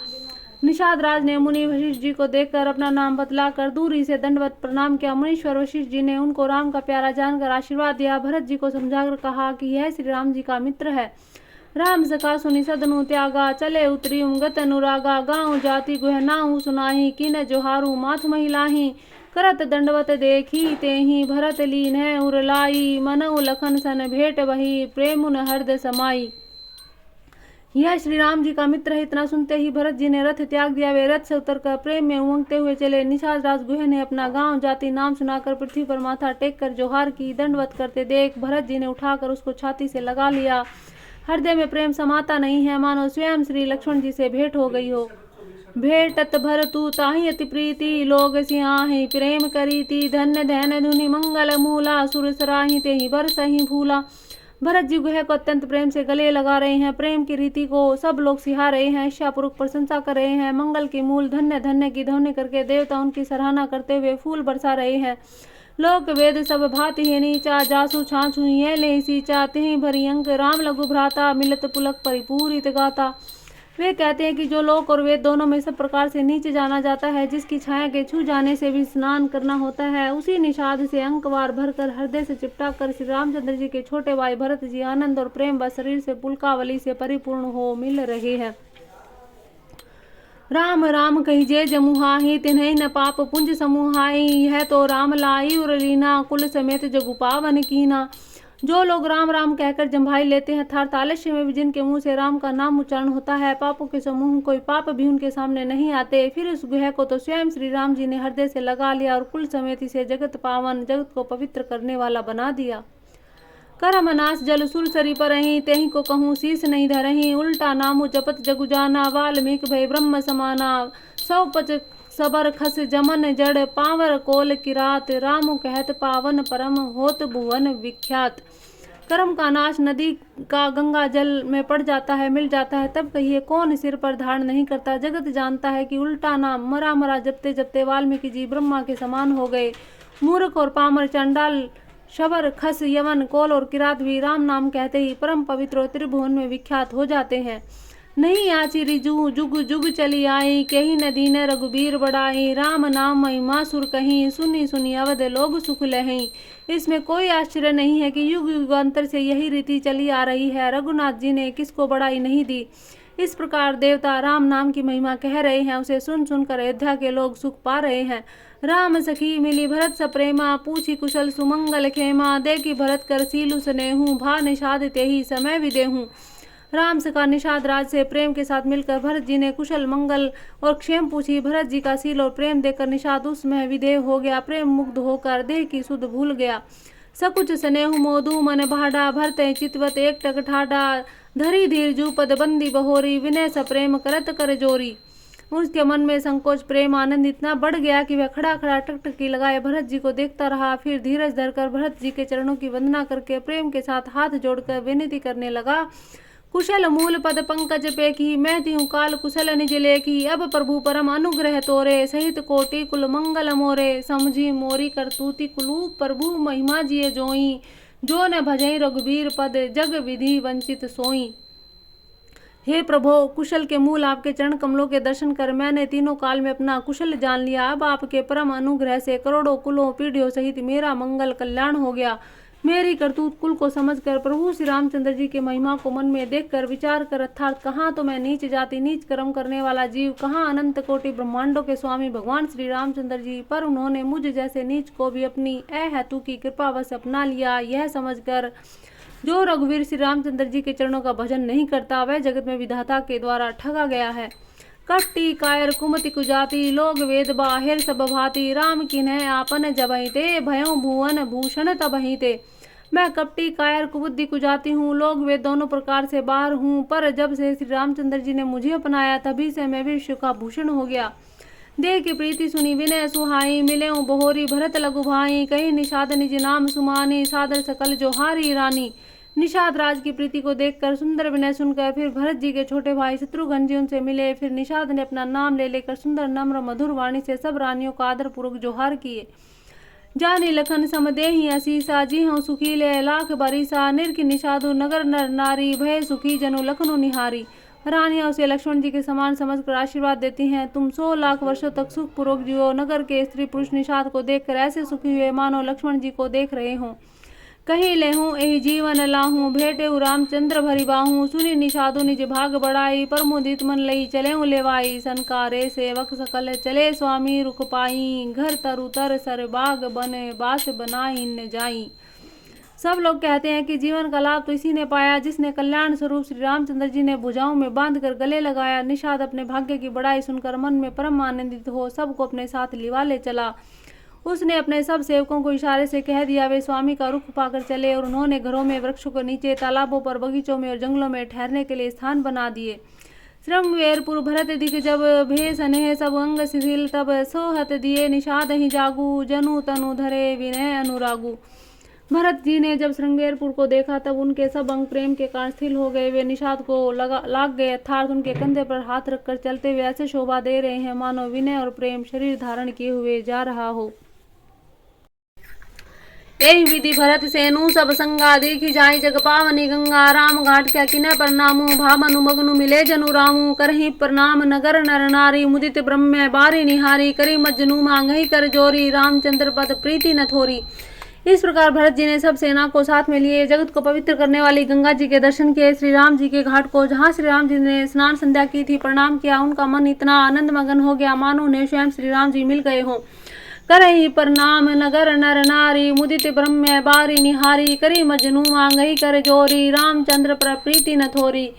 निषाद राज ने मुनि वशिष्ठ जी को देखकर अपना नाम बतलाकर दूरी से दंडवत प्रणाम किया। मुनीश्वर वशिष्ठ जी ने उनको राम का प्यारा जानकर आशीर्वाद दिया। भरत जी को समझाकर कहा कि यह श्री राम जी का मित्र है। राम सखा सुनि सदनु त्यागा, चले उतरी उमगत अनुरागा, गाँव जाति गुह नाहु सुनाही, किन जोहारू माथ महिलाही। करत दंडवत देखी तेहि, भरत लीन है उरलाई, मनऊ लखन सन भेंट वही, प्रेमुन हृदय समाई। यह श्री राम जी का मित्र है। इतना सुनते ही भरत जी ने रथ त्याग दिया। वे रथ से उतरकर प्रेम में उमंगते हुए चले। निषाद राजगुह ने अपना गांव जाति नाम सुनाकर पृथ्वी पर माथा टेक कर जोहार की। दंडवत करते देख भरत जी ने उठाकर उसको छाती से लगा लिया। हृदय में प्रेम समाता नहीं है, मानो स्वयं श्री लक्ष्मण जी से भेंट हो गई हो। भेटत भरतु ताहि अति प्रीति, लोग सियाहि प्रेम करीति, धन्य धैन धुनि मंगल मूला, सुर सराहि तेहि बरसहि फूला। भरत जी गुह को अत्यंत प्रेम से गले लगा रहे हैं। प्रेम की रीति को सब लोग सिहा रहे हैं। ईर्ष्यापूर्वक प्रशंसा कर रहे हैं। मंगल के मूल धन्य धन्य की ध्वनि करके देवता उनकी सराहना करते हुए फूल बरसा रहे हैं। लोक वेद सब भाति है नीचा, जासु छाछू ये ले सींचा, तिहि भरी अंक राम लघु भ्राता, मिलत पुलक परिपूरित गाता। वे कहते हैं कि जो लोक और वेद दोनों में सब प्रकार से नीचे जाना जाता है, जिसकी छाया के छू जाने से भी स्नान करना होता है, उसी निषाद से अंकवार भरकर हृदय से चिपटा कर श्री रामचंद्र जी के छोटे भाई भरत जी आनंद और प्रेम व शरीर से पुलकावली से परिपूर्ण हो मिल रहे हैं। राम राम कहिजे जमुहाहि, तिन्हि न पाप पुंज समूहाई, यह तो राम लाई उरलीना, कुल समेत जगु पावन कीना। जो लोग राम राम कहकर जम्भाई लेते हैं, अर्थात आलस्य में भी जिनके मुंह से राम का नाम उच्चारण होता है, पापों के समूह कोई पाप भी उनके सामने नहीं आते। फिर उस गुह को तो स्वयं श्री राम जी ने हृदय से लगा लिया और कुल समेत इसे जगत पावन, जगत को पवित्र करने वाला बना दिया। करम नाश जल सुर सरी परहीं, तेहि को कहूँ शीस नहीं धरहीं, उल्टा नामु जपत जगु जाना, वाल्मीकि भय ब्रह्म समाना। सौ पच सबर खस जमन जड़, पावर कोल किरात, रामु कहत पावन परम, होत भुवन विख्यात। कर्म का नाश नदी का गंगा जल में पड़ जाता है, मिल जाता है, तब कहिए कौन सिर पर धारण नहीं करता। जगत जानता है कि उल्टा नाम मरा मरा जपते जपते वाल्मीकि जी ब्रह्मा के समान हो गए। मूर्ख और पामर चंडाल शबर खस यवन कोल और किरात भी राम नाम कहते ही परम पवित्र और त्रिभुवन में विख्यात हो जाते हैं। नहीं आची रिजू जुग जुग चली आई, कही नदी न रघुबीर बढ़ाई, राम नाम महिमा सुर कहीं, सुनी सुनी अवध लोग सुख लहीं। इसमें कोई आश्चर्य नहीं है कि युग युगांतर से यही रीति चली आ रही है। रघुनाथ जी ने किसको बढ़ाई नहीं दी। इस प्रकार देवता राम नाम की महिमा कह रहे हैं, उसे सुन सुनकर अयोध्या के लोग सुख पा रहे हैं। राम सखी मिली भरत सप्रेमा, पूछी कुशल सुमंगल खेमा, देखी भरत कर सीलु स्नेहू, भा निषाद ते ही समय विदेहूँ। राम सखा निषाद राज से प्रेम के साथ मिलकर भरत जी ने कुशल मंगल और क्षेम पूछी। भरत जी का सील और प्रेम देखकर निषाद उसमें विदेह हो गया, प्रेम मुग्ध होकर देह की सुध भूल गया। सकुच स्नेहु मोदू मन भाडा, भरते चितवत एक टक ठाडा, धरी धीर जू पद बंदी बहोरी, विनय स प्रेम करत कर जोरी। उसके मन में संकोच प्रेम आनंद इतना बढ़ गया कि वह खड़ा खड़ा टकटकी लगाए भरत जी को देखता रहा। फिर धीरज धरकर भरत जी के चरणों की वंदना करके प्रेम के साथ हाथ जोड़कर विनती करने लगा। कुशल मूल पद पंकज पेखी, मैं तिहु काल कुशल निज लेखी, अब प्रभु परम अनुग्रह तोरे, सहित कोटि कुल मंगल मोरे। समझी मोरी करतूति कुलू, प्रभु महिमा जिय जोई, जो न भजई रघुबीर पद, जग विधि वंचित सोई। हे प्रभो, कुशल के मूल आपके चरण कमलों के दर्शन कर मैंने तीनों काल में अपना कुशल जान लिया। अब आपके परम अनुग्रह से करोड़ों कुलों पीढ़ियों सहित मेरा मंगल कल्याण हो गया। मेरी करतूत कुल को समझकर प्रभु श्री रामचंद्र जी के महिमा को मन में देखकर विचार कर, अर्थात कहाँ तो मैं नीच जाति नीच कर्म करने वाला जीव, कहाँ अनंत कोटि ब्रह्मांडों के स्वामी भगवान श्री रामचंद्र जी, पर उन्होंने मुझ जैसे नीच को भी अपनी अहेतु की कृपावश अपना लिया। यह समझकर जो रघुवीर श्री रामचंद्र जी के चरणों का भजन नहीं करता, वह जगत में विधाता के द्वारा ठगा गया है। कट्टी कायर कुमति कुजाति, लोग वेद बाहिर सब भांति, राम किन्ह आपन जबहिते, भयों भुवन भूषण तबहिते। मैं कपटी कायर कुबुद्धि कुजाती हूँ, लोग वे दोनों प्रकार से बाहर हूँ, पर जब से श्री रामचंद्र जी ने मुझे अपनाया तभी से मैं विश्व का भूषण हो गया। देह की प्रीति सुनी विनय सुहाई, मिले बहोरी भरत लघु भाई, कही निषाद निज नाम सुमानी, सादर सकल जोहारी रानी। निषाद राज की प्रीति को देखकर सुंदर विनय सुनकर फिर भरत जी के छोटे भाई शत्रुघ्न जी उनसे मिले। फिर निषाद ने अपना नाम ले लेकर सुंदर नम्र मधुर वाणी से सब रानियों का आदर पूर्वक जोहार किए। जानी लखन समदेही असीसा, जी हूँ सुखी ले लाख बरिसा, निर्की निषादु नगर नर नारी, भय सुखी जनु लखनु निहारी। रानियां उसे लक्ष्मण जी के समान समझकर आशीर्वाद देती हैं। तुम 100 लाख वर्षों तक सुखपूर्वक जियो। नगर के स्त्री पुरुष निषाद को देखकर ऐसे सुखी हुए मानो लक्ष्मण जी को देख रहे हों। कहीं लेहूँ एहि जीवन लाहूँ, भेटे रामचंद्र भरी बाहूँ, सुनी निषादु निज भाग बढ़ाई, परमुदित मन लई चले लेवाई। संकारे सेवक सकल चले स्वामी, रुख पाई, घर तरु तर सर बाग बने, बास बनाई न जाई। सब लोग कहते हैं कि जीवन का लाभ तो इसी ने पाया जिसने कल्याण स्वरूप श्री रामचंद्र जी ने भुजाओं में बांधकर गले लगाया। निषाद अपने भाग्य की बड़ाई सुनकर मन में परम आनंदित हो सबको अपने साथ लिवा ले चला। उसने अपने सब सेवकों को इशारे से कह दिया, वे स्वामी का रुख पाकर चले और उन्होंने घरों में, वृक्षों के नीचे, तालाबों पर, बगीचों में और जंगलों में ठहरने के लिए स्थान बना दिए। श्रृंगवेरपुर भरत दिख जब, भे स्नेह सब अंग शिथिल तब, सोहत दिए निषाद ही जागू, जनु तनु धरे विनय अनुरागू। भरत जी ने जब श्रृंगेरपुर को देखा तब उनके सब अंग प्रेम के कारण स्थिर हो गए। वे निषाद को लाग गए, अर्थात उनके कंधे पर हाथ रखकर चलते हुए ऐसे शोभा दे रहे हैं मानो विनय और प्रेम शरीर धारण किए हुए जा रहा हो। यही विधि भरत सेनु सब संगा, देखी जाई जग पावनी गंगा। राम घाट क्या किन्ह प्रणामू, भामनु मगनु मिले जनु रामू। करही प्रणाम नगर नर नारी, मुदित ब्रह्म बारी निहारी। करी मजनू मांगही कर जोरी, रामचंद्र पद प्रीति न थोरी। इस प्रकार भरत जी ने सब सेना को साथ में लिए जगत को पवित्र करने वाली गंगा जी के दर्शन किए। श्री राम जी के घाट को जहाँ श्री राम जी ने स्नान संध्या की थी प्रणाम किया। उनका मन इतना आनंद मगन हो गया मानो उन्हें स्वयं श्री राम जी मिल गए हों। करही प्रणाम नगर नर नारी, मुदित ब्रह्म बारी निहारी। करी मजनू मांगही कर जोरी, रामचंद्र पर प्रीति न थोरी।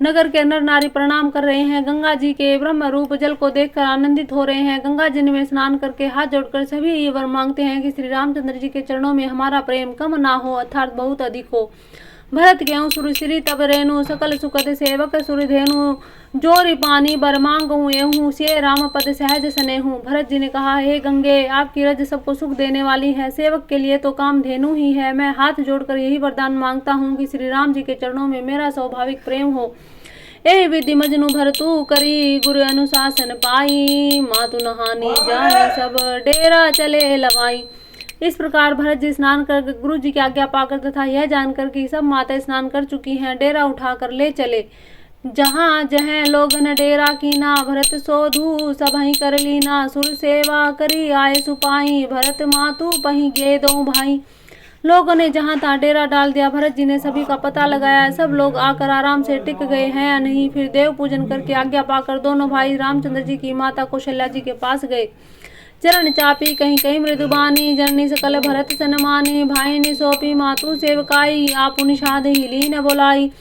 नगर के नर नारी प्रणाम कर रहे हैं। गंगा जी के ब्रह्म रूप जल को देखकर आनंदित हो रहे हैं। गंगा जी में स्नान करके हाथ जोड़कर सभी ये वर मांगते हैं कि श्री रामचंद्र जी के चरणों में हमारा प्रेम कम ना हो, अर्थात बहुत अधिक हो। भरत गेहूँ सुरश्री तब रेणु, सकल सुखद सेवक सुरधेनु। जोरी पानी बर मांगहूँ एहूँ, से राम पद सहज स्नेहूँ। भरत जी ने कहा, हे गंगे, आपकी रज सबको सुख देने वाली है, सेवक के लिए तो कामधेनु ही है। मैं हाथ जोड़कर यही वरदान मांगता हूँ कि श्री राम जी के चरणों में मेरा स्वाभाविक प्रेम हो। ए विधि मजनू भरतु करी, गुरु अनुशासन पाई। मातु नहानी जानी सब, डेरा चले लवाई। इस प्रकार भरत जी स्नान कर गुरु जी की आज्ञा पाकर तथा यह जानकर कि सब माताएं स्नान कर चुकी हैं, डेरा उठाकर ले चले। जहाँ जह लोगन डेरा कीना भरत सोधु सबहि कर लीना सुर सेवा करी आए सुपाई भरत मातु पही गे दो भाई। लोगों ने जहां तहां डेरा डाल दिया। भरत जी ने सभी का पता लगाया। सब लोग आकर आराम से टिक गए हैं या नहीं। फिर देव पूजन करके आज्ञा पाकर दोनों भाई रामचंद्र जी की माता कौशल्या जी के पास गए। चरण चापी कहीं कहीं मृदुबानी जननी सकल भरत सनमानी भाई ने सौंपी मातु सेवकाई आप निषाद ही लीन बोलाई।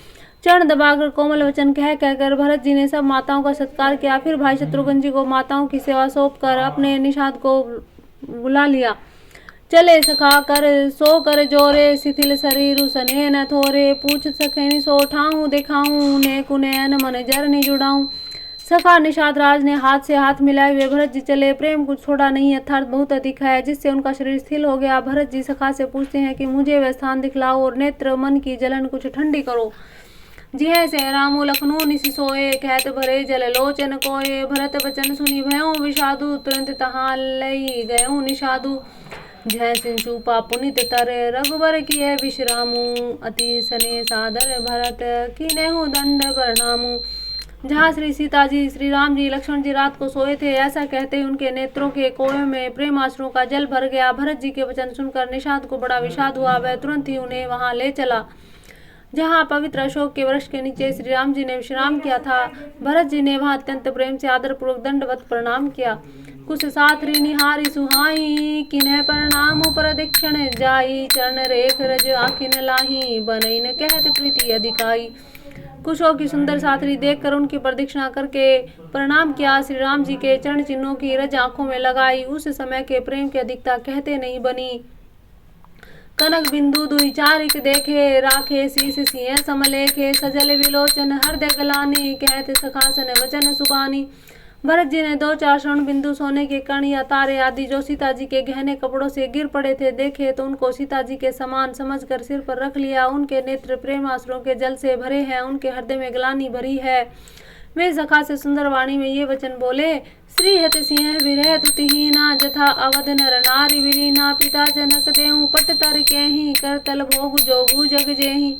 चरण दबाकर कोमल वचन कह कहकर भरत जी ने सब माताओं का सत्कार किया। फिर भाई शत्रुघ्न जी को माताओं की सेवा सौंप कर अपने निषाद को बुला लिया। चले सखा कर सो कर जोरे शिथिल शरीर सने न थोरे पूछ सखे सो ठाऊं दिखाऊं ने कुनैन मन जरनी जुड़ाऊं। सखा निषाद राज ने हाथ से हाथ मिलाए हुए भरत जी चले। प्रेम कुछ छोड़ा नहीं अर्थात बहुत अधिक है जिससे उनका शरीर स्थिर हो गया। भरत जी सखा से पूछते हैं कि मुझे वह स्थान दिखलाओ और नेत्र मन की जलन कुछ ठंडी करो। जिह से रामो लखनऊ निशि सोए कहत भरे जल लोचन कोए। भरत बचन सुनी भयों विषादु तुरंत तहां लई गयों निषादु। जय सिंह चूपा पुनित तर रघुबर किए विश्रामू अति सने सादर भरत कीनेहु दंड प्रणामू। जहाँ श्री सीता जी श्री राम जी लक्ष्मण जी रात को सोए थे ऐसा कहते ही उनके नेत्रों के कोए में प्रेम आंसुओं का जल भर गया। भरत जी के वचन सुनकर निषाद को बड़ा विषाद हुआ। वह तुरंत ही उन्हें वहां ले चला जहाँ पवित्र अशोक के वृक्ष के नीचे श्री राम जी ने विश्राम किया था। भरत जी ने वहां अत्यंत प्रेम से आदर पूर्वक दंडवत प्रणाम किया। कुछ साथरी निहारी सुहाई किन्ह प्रणाम प्रदक्षिण जाई। चरण रेख रज आखिन लाही बनईन कहत प्रीति अधिकाई। कुशों की सुंदर साथरी देखकर उनकी प्रदक्षिणा करके प्रणाम किया। श्री राम जी के चरण चिन्हों की रज आंखों में लगाई। उस समय के प्रेम की अधिकता कहते नहीं बनी। कनक बिंदु दुई चारिक देखे राखे शीस सिंह समलेखे। सजल विलोचन हृदय गलानी कहत सखासन वचन सुबानी। भरत जी ने 2-4 स्वर्ण बिंदु सोने के कण या तारे आदि जो सीता जी के गहने कपड़ों से गिर पड़े थे देखे तो उनको सीता जी के समान समझकर सिर पर रख लिया। उनके नेत्र प्रेमाश्रुओं के जल से भरे हैं। उनके हृदय में ग्लानि भरी है। वे सखा से सुंदर वाणी में ये वचन बोले। श्री हत सिंह विरह तुतिहीना जथा अवध नर नारी विलीना। पिता जनक देहु पट तर केहि कर तल भोग जोगु जग जेहि।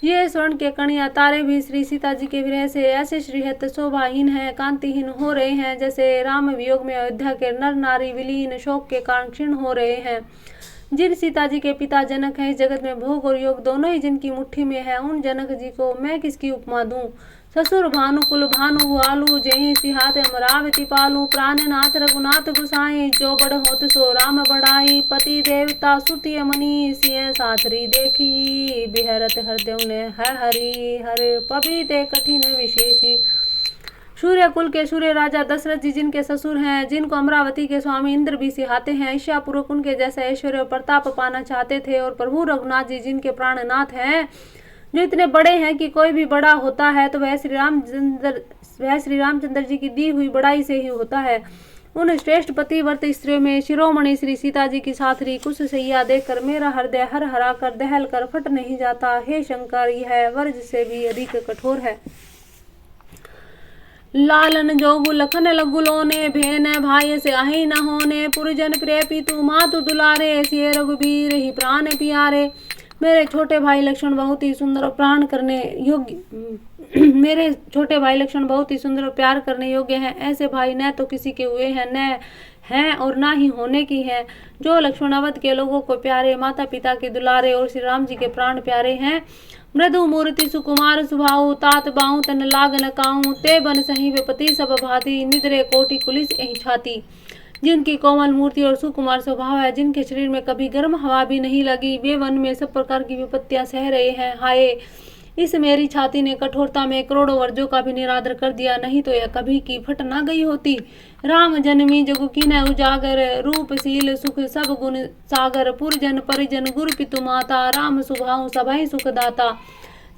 ये स्वर्ण के कण या तारे भी श्री सीता जी के विरह से ऐसे श्रीहत शोभाहीन हैं कांतिहीन हो रहे हैं जैसे राम वियोग में अयोध्या के नर नारी विलीन शोक के कारण क्षीण हो रहे हैं। जिन सीता जी के पिता जनक हैं इस जगत में भोग और योग दोनों ही जिनकी मुट्ठी में है उन जनक जी को मैं किसकी उपमा दूं। ससुर भानु कुल भानु आलू जही सिहात अमरावती पालू। प्राणनाथ रघुनाथ गुसाई जो बड़ होत सो राम बढ़ाई। पति देवता सुति मनी सिंह साथरी देखी। बिहरत हृदय ने हरि हर पविते कठिन विशेषी। सूर्य कुल के सूर्य राजा दशरथ जी जिनके ससुर हैं जिनको अमरावती के स्वामी इंद्र भी सिहाते हैं ईर्ष्यापूर्वक उनके जैसा ऐश्वर्य और प्रताप पाना चाहते थे। और प्रभु रघुनाथ जी जिनके प्राणनाथ हैं जो इतने बड़े हैं कि कोई भी बड़ा होता है तो वह श्री रामचंद्र जी की दी हुई बड़ाई से ही होता है। उन श्रेष्ठ पतिव्रत स्त्रियों में शिरोमणि श्री सीता जी की साथरी कुश सैया देखकर मेरा हृदय हर हरा कर दहल कर फट नहीं जाता। हे शंकर यह वर्ज से भी अधिक कठोर है। लालन जोगु लखन लगुलोने भेन भाई से आही न होने। पुरजन प्रिय पितु मातु दुलारे सिय रघुबीर ही प्राण प्यारे। मेरे छोटे भाई लक्ष्मण बहुत ही सुंदर और प्राण करने योग्य मेरे छोटे भाई लक्ष्मण बहुत ही सुंदर और प्यार करने योग्य हैं। ऐसे भाई न तो किसी के हुए हैं न हैं और ना ही होने की हैं। जो लक्ष्मण अवध के लोगों को प्यारे माता पिता के दुलारे और श्री राम जी के प्राण प्यारे हैं। मृदु मूर्ति सुकुमार सुभाऊ तात बाहु तन लाग न काऊ। ते बन सही वे पति सब भांति निद्रे कोटि कुलिस एहि छाती। जिनकी कोमल मूर्ति और सुकुमार स्वभाव है जिनके शरीर में कभी गर्म हवा भी नहीं लगी वे वन में सब प्रकार की विपत्तियां सह रहे हैं। हाय इस मेरी छाती ने कठोरता में करोड़ों वर्जों का भी निरादर कर दिया नहीं तो यह कभी की फट ना गई होती। राम जन्मी जगु कीन्ह उजागर रूपशील सुख सब गुण सागर। पुरजन परिजन गुरु पितु माता राम सुभाऊ सभाई सुखदाता।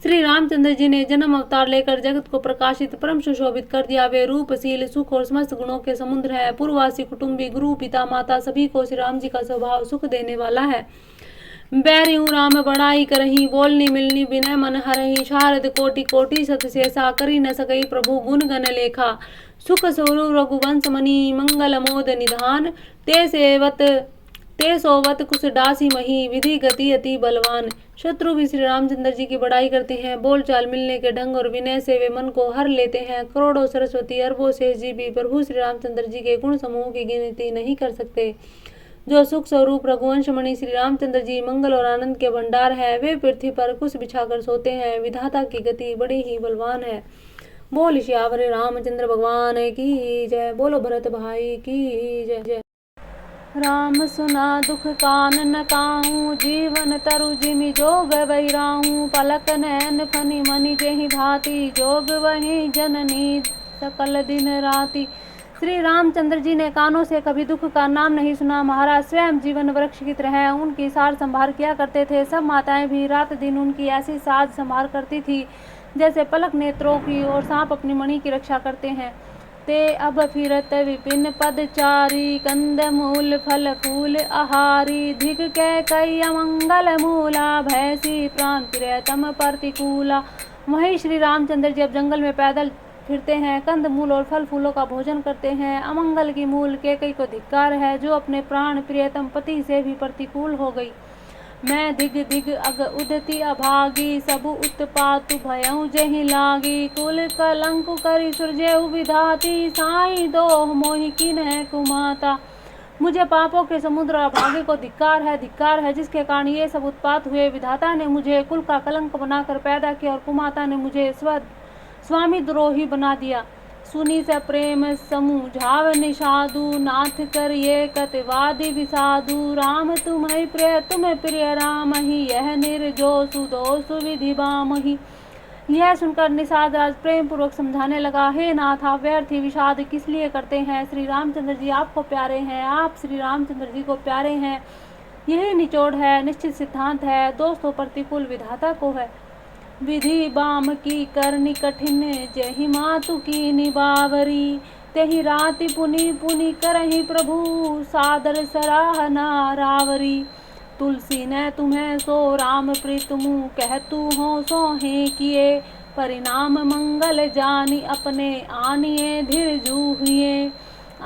श्री रामचंद्र जी ने जन्म अवतार लेकर जगत को प्रकाशित परम सुशोभित कर दिया। वे रूपशील सुख और समस्त गुणों के समुद्र है। पूर्ववासी कुटुंबी गुरु पिता माता सभी को श्री राम जी का स्वभाव सुख देने वाला है। बैरियू राम बड़ाई करही बोलनी मिलनी विनय मन हरही। शारद कोटि कोटि सत शेषा करी न सकई प्रभु गुण गण लेखा। सुख स्वरूप रघुवंश मणि मंगल मोद निधान। ते सेवत ते सोवत कुछ डासी मही, विधि गति अति बलवान। शत्रु भी श्री रामचंद्र जी की बड़ाई करते हैं। बोलचाल, मिलने के ढंग और विनय से वे मन को हर लेते हैं। करोड़ों सरस्वती, अरबों शेष जी भी प्रभु श्री रामचंद्र जी के गुण समूह की गिनती नहीं कर सकते। जो सुख स्वरूप रघुवंश मणि श्री रामचंद्र जी मंगल और आनंद के भंडार है, वे पृथ्वी पर कुछ बिछाकर सोते हैं। विधाता की गति बड़ी ही बलवान है। बोल श्यावर रामचंद्र भगवान की जय। बोलो भरत भाई की जय। राम सुना दुख कानन काहू, जीवन तरु जिमि जोग बहिराहू। पलक नैन फनि मनि जेहि भांति, जोग वही जननी सकल दिन राति। श्री रामचंद्र जी ने कानों से कभी दुख का नाम नहीं सुना। महाराज स्वयं जीवन वृक्ष की तरह उनकी सार संभार किया करते थे। सब माताएं भी रात दिन उनकी ऐसी साज संभार करती थी जैसे पलक नेत्रों की और सांप अपनी मणि की रक्षा करते हैं। ते अब फिरत विपिन पदचारी, कंद मूल फल फूल आहारी। धिक के कई अमंगल मूला, भैसी प्राण प्रियतम प्रतिकूला। वही श्री रामचंद्र जी अब जंगल में पैदल फिरते हैं, कंद मूल और फल फूलों का भोजन करते हैं। अमंगल की मूल केकई को धिक्कार है, जो अपने प्राण प्रियतम पति से भी प्रतिकूल हो गई। मैं दिग दिग अग उदती अभागी, सबु उत्पातु भयउ जेहि लागी। कुल कलंक करि सुरजेउ विधाती, साई दोह मोहि किन्ह कुमाता। मुझे पापों के समुद्र अभागे को धिक्कार है, जिसके कारण ये सब उत्पात हुए। विधाता ने मुझे कुल का कलंक बनाकर पैदा किया और कुमाता ने मुझे स्वामी द्रोही बना दिया। सुनी स प्रेम समूझाव निषादु, नाथ कर ये कतिवादी विसाधु। राम तुम्हें प्रिय राम ही, यह निर्जो सुदोष विधि बामहि। यह सुनकर निषाद राज प्रेम पूर्वक समझाने लगा, हे नाथ, आप व्यर्थ ही विषाद किस लिए करते हैं। श्री रामचंद्र जी आपको प्यारे हैं, आप श्री रामचंद्र जी को प्यारे हैं। यही निचोड़ है, निश्चित सिद्धांत है। दोष तो प्रतिकूल विधाता को है। विधि बाम की करनी कठिन, जहि मातु की निबावरी। तेहि राति पुनि पुनि करहि प्रभु, सादर सराहना रावरी। तुलसी ने तुम्हें सो राम प्रीतमु, कहतु हो सो हे किए। परिणाम मंगल जानी, अपने आनिए धीर जूहिए।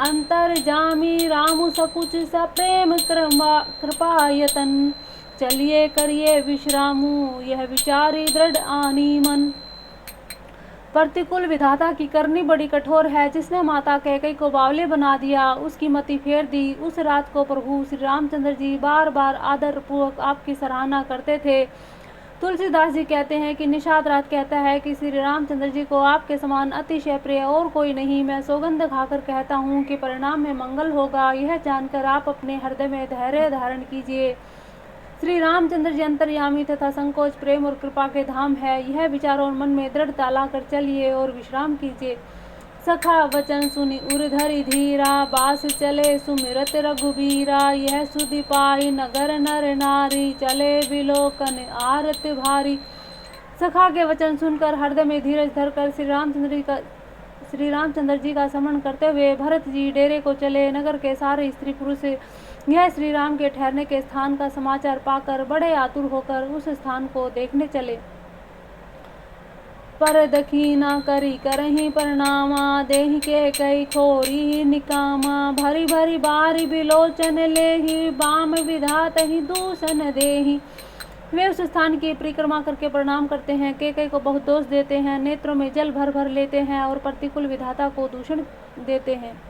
अंतर जामी रामु सकुच, सप्रेम कृपायतन। चलिए करिए विश्रामु, यह विचारी दृढ़ आनी मन। प्रतिकूल विधाता की करनी बड़ी कठोर है, जिसने माता कैकेयी को बावले बना दिया, उसकी मति फेर दी। उस रात को प्रभु श्री रामचंद्र जी बार बार आदर पूर्वक आपकी सराहना करते थे। तुलसीदास जी कहते हैं कि निषाद राज कहता है कि श्री रामचंद्र जी को आपके समान अतिशय प्रिय और कोई नहीं। मैं सौगंध खाकर कहता हूँ कि परिणाम में मंगल होगा। यह जानकर आप अपने हृदय में धैर्य धारण कीजिए। श्री रामचंद्र जी अंतर्यामी तथा संकोच, प्रेम और कृपा के धाम है। यह विचार और मन में दृढ़ता लाकर चलिए और विश्राम कीजिए। सखा वचन सुनि उर्धरि धीरा, बास चले सुमिरत रघुबीरा। यह सुधि पाई नगर नर नारी, चले विलोकन आरत भारी। सखा के वचन सुनकर हृदय में धीरज धरकर श्री रामचंद्र जी का स्मरण करते हुए भरत जी डेरे को चले। नगर के सारे स्त्री पुरुष यह श्री राम के ठहरने के स्थान का समाचार पाकर बड़े आतुर होकर उस स्थान को देखने चले। पर दखीना करी करही प्रणामा, देहि के कई खोरी निकामा। भरी भरी बारी बिलोचन लेहि, बाम विधात ही दूषण देहि। वे उस स्थान की परिक्रमा करके प्रणाम करते हैं, कैकेयी को बहुत दोष देते हैं, नेत्रों में जल भर भर लेते हैं और प्रतिकूल विधाता को दूषण देते हैं।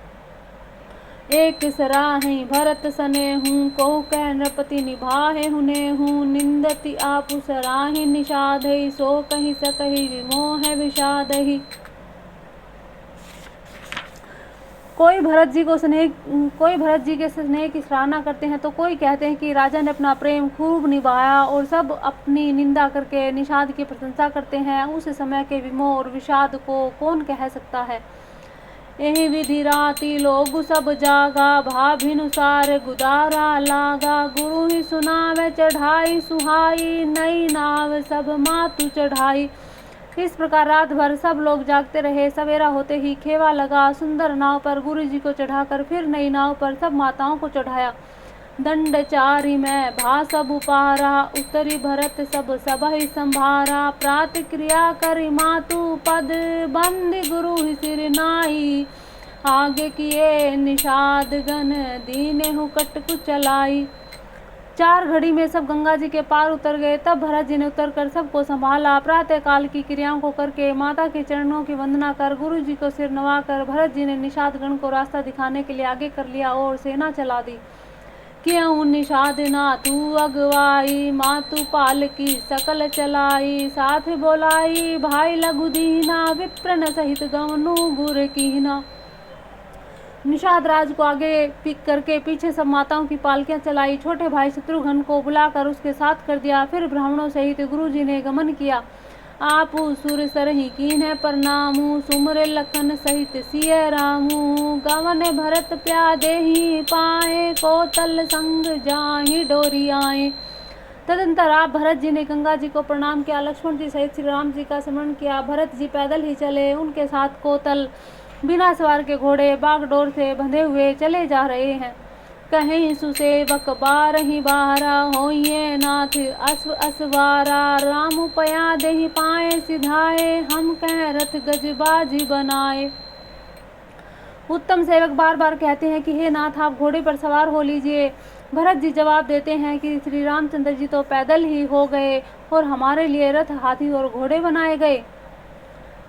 एक सराहि भरत सने हूँ, कहु कह नृपति निभाहे हुने हूँ। निंदति आपु सराहि निषादहि, सो कहि सकहि विमोह विषादहि। कोई भरत जी के स्नेह की सराहना करते हैं तो कोई कहते हैं कि राजा ने अपना प्रेम खूब निभाया, और सब अपनी निंदा करके निषाद की प्रशंसा करते हैं। उस समय के विमोह और विषाद को कौन कह सकता है। यही विधि राति लोग सब जागा, भाभिनुसार गुदारा लागा। गुरु ही सुनावे चढ़ाई सुहाई, नई नाव सब मातु चढ़ाई। इस प्रकार रात भर सब लोग जागते रहे। सवेरा होते ही खेवा लगा। सुंदर नाव पर गुरु जी को चढ़ाकर फिर नई नाव पर सब माताओं को चढ़ाया। दंडचारी में भा सब उपारा, उत्तरी भरत सब सबहि संभारा। प्रात क्रिया करि मातु पद, बंद गुरु ही सिर नाई। आगे किए निषाद गण दीने हुकट कुचलाई। 4 घड़ी में सब गंगा जी के पार उतर गए। तब भरत जी ने उतरकर सबको संभाला। प्रातः काल की क्रियाओं को करके माता के चरणों की वंदना कर गुरु जी को सिर नवाकर भरत जी ने निषाद गण को रास्ता दिखाने के लिए आगे कर लिया और सेना चला दी। क्यों निषाद ना तू अगवाई, मातु पाल की सकल चलाई। साथ बोलाई भाई लघु दीना, विप्रन सहित गवनु गुर कीना। निषाद राज को आगे पिक करके पीछे सब माताओं की पालकियां चलाई। छोटे भाई शत्रुघ्न को बुलाकर उसके साथ कर दिया। फिर ब्राह्मणों सहित गुरु जी ने गमन किया। आपू सुर सरही कीन्ह प्रणामू, सुमरे लखन सहित सिय रामू। गवन भरत प्यादेहि पाए, कोतल संग जाहि डोरी आए। तदंतर आप भरत जी ने गंगा जी को प्रणाम किया। लक्ष्मण जी सहित श्री राम जी का स्मरण किया। भरत जी पैदल ही चले। उनके साथ कोतल बिना सवार के घोड़े बागडोर से बंधे हुए चले जा रहे हैं। कहीं सुसेवक बारही बारा, होइए नाथ अश्व असवारा। राम पया देहि पाए सिधाए, हम कह रथ गजबाजी बनाए। उत्तम सेवक बार बार कहते हैं कि हे नाथ आप घोड़े पर सवार हो लीजिए। भरत जी जवाब देते हैं कि श्री रामचंद्र जी तो पैदल ही हो गए और हमारे लिए रथ हाथी और घोड़े बनाए गए।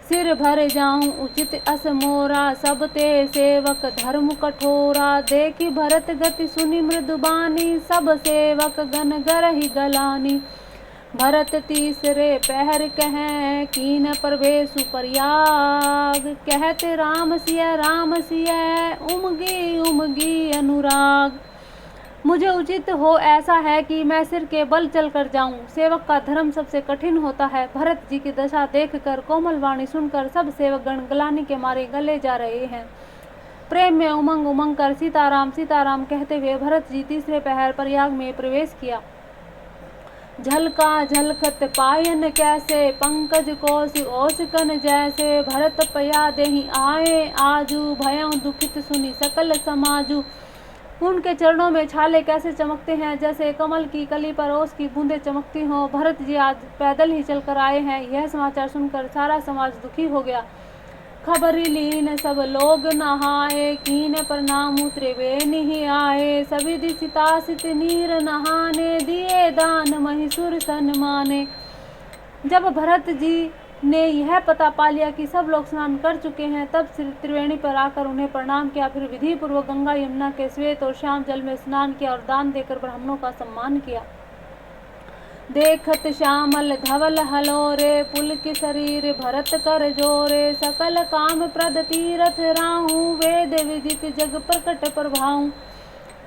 सिर भर जाऊं उचित अस मोरा, सब ते सेवक धर्म कठोरा। देखी भरत गति सुनि मृदुबानी, सब सेवक गण गरहि गलानी। भरत तीसरे पहर कहें, कीन प्रवेशु प्रयाग। कहते राम सिय उमगी उमगी अनुराग। मुझे उचित हो ऐसा है कि मैं सिर के बल चल कर जाऊं। सेवक का धर्म सबसे कठिन होता है। भरत जी की दशा देखकर, कोमल वाणी सुनकर सब सेवक गण गलानी के मारे गले जा रहे हैं। प्रेम में उमंग उमंग कर सीताराम कहते हुए भरत जी तीसरे पहर प्रयाग में प्रवेश किया। झलका झलकत पायन कैसे, पंकज कोश ओसकन जैसे। भरत पया देहि आए आजू, भयं दुखित सुनि सकल समाजू। उनके चरणों में छाले कैसे चमकते हैं, जैसे कमल की कली पर ओस की बूंदें चमकती हों। भरत जी आज पैदल ही चलकर आए हैं। यह समाचार सुनकर सारा समाज दुखी हो गया। खबरी लीन सब लोग नहाए, कीन प्रणाम त्रिवेणी ही आए। सभी दिसितासित नीर नहाने, दिए दान महिषुर सन्माने। जब भरत जी ने यह पता पा लिया कि सब लोग स्नान कर चुके हैं, तब त्रिवेणी पर आकर उन्हें प्रणाम किया। फिर विधि पूर्वक गंगा यमुना के श्वेत और श्याम जल में स्नान किया और दान देकर ब्राह्मणों का सम्मान किया। देखत श्यामल धवल हलोरे, पुलक शरीर भरत कर जोरे। सकल काम प्रद तीरथ राहु, वेद विदित जग प्रकट प्रभाऊ।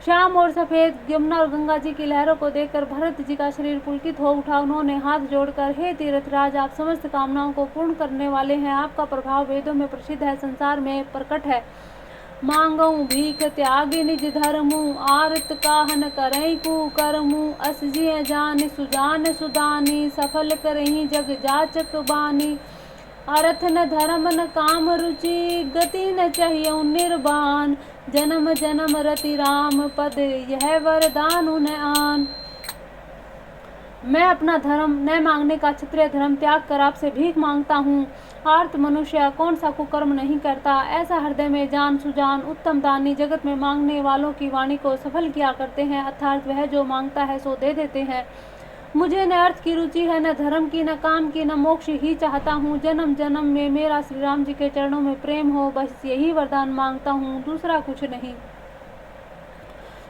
श्याम और सफेद यमुना और गंगा जी की लहरों को देखकर भरत जी का शरीर पुलकित हो उठा। उन्होंने हाथ जोड़कर, हे तीर्थराज, आप समस्त कामनाओं को पूर्ण करने वाले हैं। आपका प्रभाव वेदों में प्रसिद्ध है, संसार में प्रकट है। मांगऊ भीख त्यागी निज धर्मु, आरत काहन करई कुकर्मु। अस जिय जान सुजान सुदानी, सफल करही जग जाचक बानी। अर्थ न धर्म न काम रुचि, गति न चाहिए निर्वाण। जन्म जन्म रति राम पद, यह वरदान उन आन। मैं अपना धर्म न मांगने का क्षत्रिय धर्म त्याग कर आपसे भीख मांगता हूँ। आर्त मनुष्य कौन सा कुकर्म नहीं करता। ऐसा हृदय में जान सुजान उत्तम दानी जगत में मांगने वालों की वाणी को सफल किया करते हैं, अर्थात वह जो मांगता है सो दे देते हैं। मुझे न अर्थ की रुचि है, न धर्म की, न काम की, न मोक्ष ही चाहता हूँ। जन्म जन्म में मेरा श्री राम जी के चरणों में प्रेम हो, बस यही वरदान मांगता हूँ, दूसरा कुछ नहीं।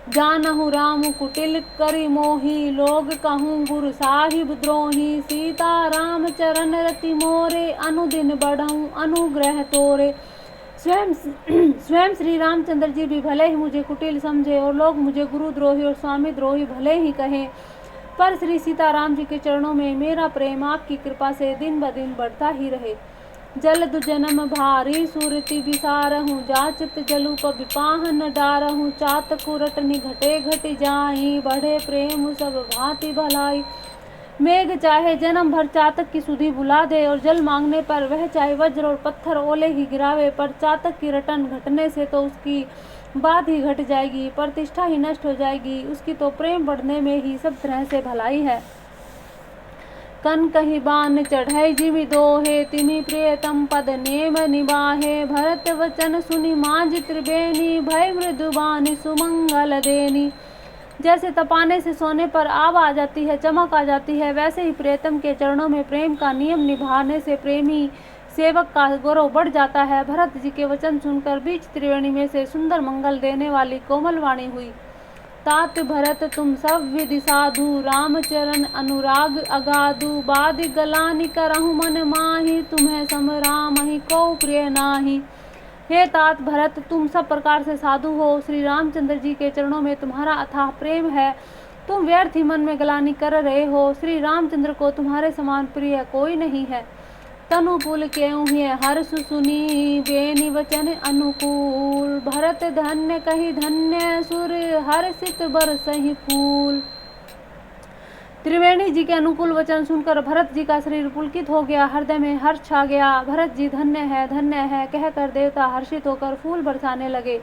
जानहु राम कुटिल करि मोही, लोग कहूँ गुरु साहिब द्रोही। सीता राम चरण रति मोरे, अनुदिन बढ़ऊँ अनुग्रह तोरे। स्वयं श्री रामचंद्र जी भी भले ही मुझे कुटिल समझे और लोग मुझे गुरुद्रोही और स्वामी द्रोही भले ही कहें, पर श्री सीताराम जी के चरणों में मेरा प्रेम आपकी कृपा से दिन ब दिन बढ़ता ही रहे। जलदु जन्म भारी सुरति विसारहूँ, जाचत जलूप विपाहन डारहूँ। चातकु रटनि घटे घट जाई, बढ़े प्रेम सब भांति भलाई। मेघ चाहे जन्म भर चातक की सुधि बुला दे, और जल मांगने पर वह चाहे वज्र और पत्थर ओले ही गिरावे, पर चातक की रटन घटने से तो उसकी बात ही घट जाएगी, प्रतिष्ठा ही नष्ट हो जाएगी। उसकी तो प्रेम बढ़ने में ही सब तरह से भलाई है। कन कही बान चढ़ाई जिमि दोहे, तिमि प्रियतम पद नेम निबाहे। भरत वचन सुनि मांझ त्रिबेनी, भय मृदु बानी सुमंगल देनी। जैसे तपाने से सोने पर आग आ जाती है, चमक आ जाती है, वैसे ही प्रियतम के चरणों में प्रेम का नियम निभाने से प्रेमी सेवक का गौरव बढ़ जाता है। भरत जी के वचन सुनकर बीच त्रिवेणी में से सुंदर मंगल देने वाली कोमल वाणी हुई। तात भरत तुम सब विधि साधु, रामचरण अनुराग अगाधु। बादि गलानि करहु मन माही, तुम्हें सम राम ही को प्रिय नाही। हे तात भरत, तुम सब प्रकार से साधु हो। श्री रामचंद्र जी के चरणों में तुम्हारा अथाह प्रेम है। तुम व्यर्थ ही मन में गलानी कर रहे हो। श्री रामचंद्र को तुम्हारे समान प्रिय कोई नहीं है। तनु पुल केहूँ हर्ष सुनी, बेनि वचन अनुकूल। भरत धन्य कही धन्य सुर, हर्षित बरसहि फूल। त्रिवेणी जी के अनुकूल वचन सुनकर भरत जी का शरीर पुलकित हो गया, हृदय में हर्ष छा गया। भरत जी धन्य है कहकर देवता हर्षित होकर फूल बरसाने लगे।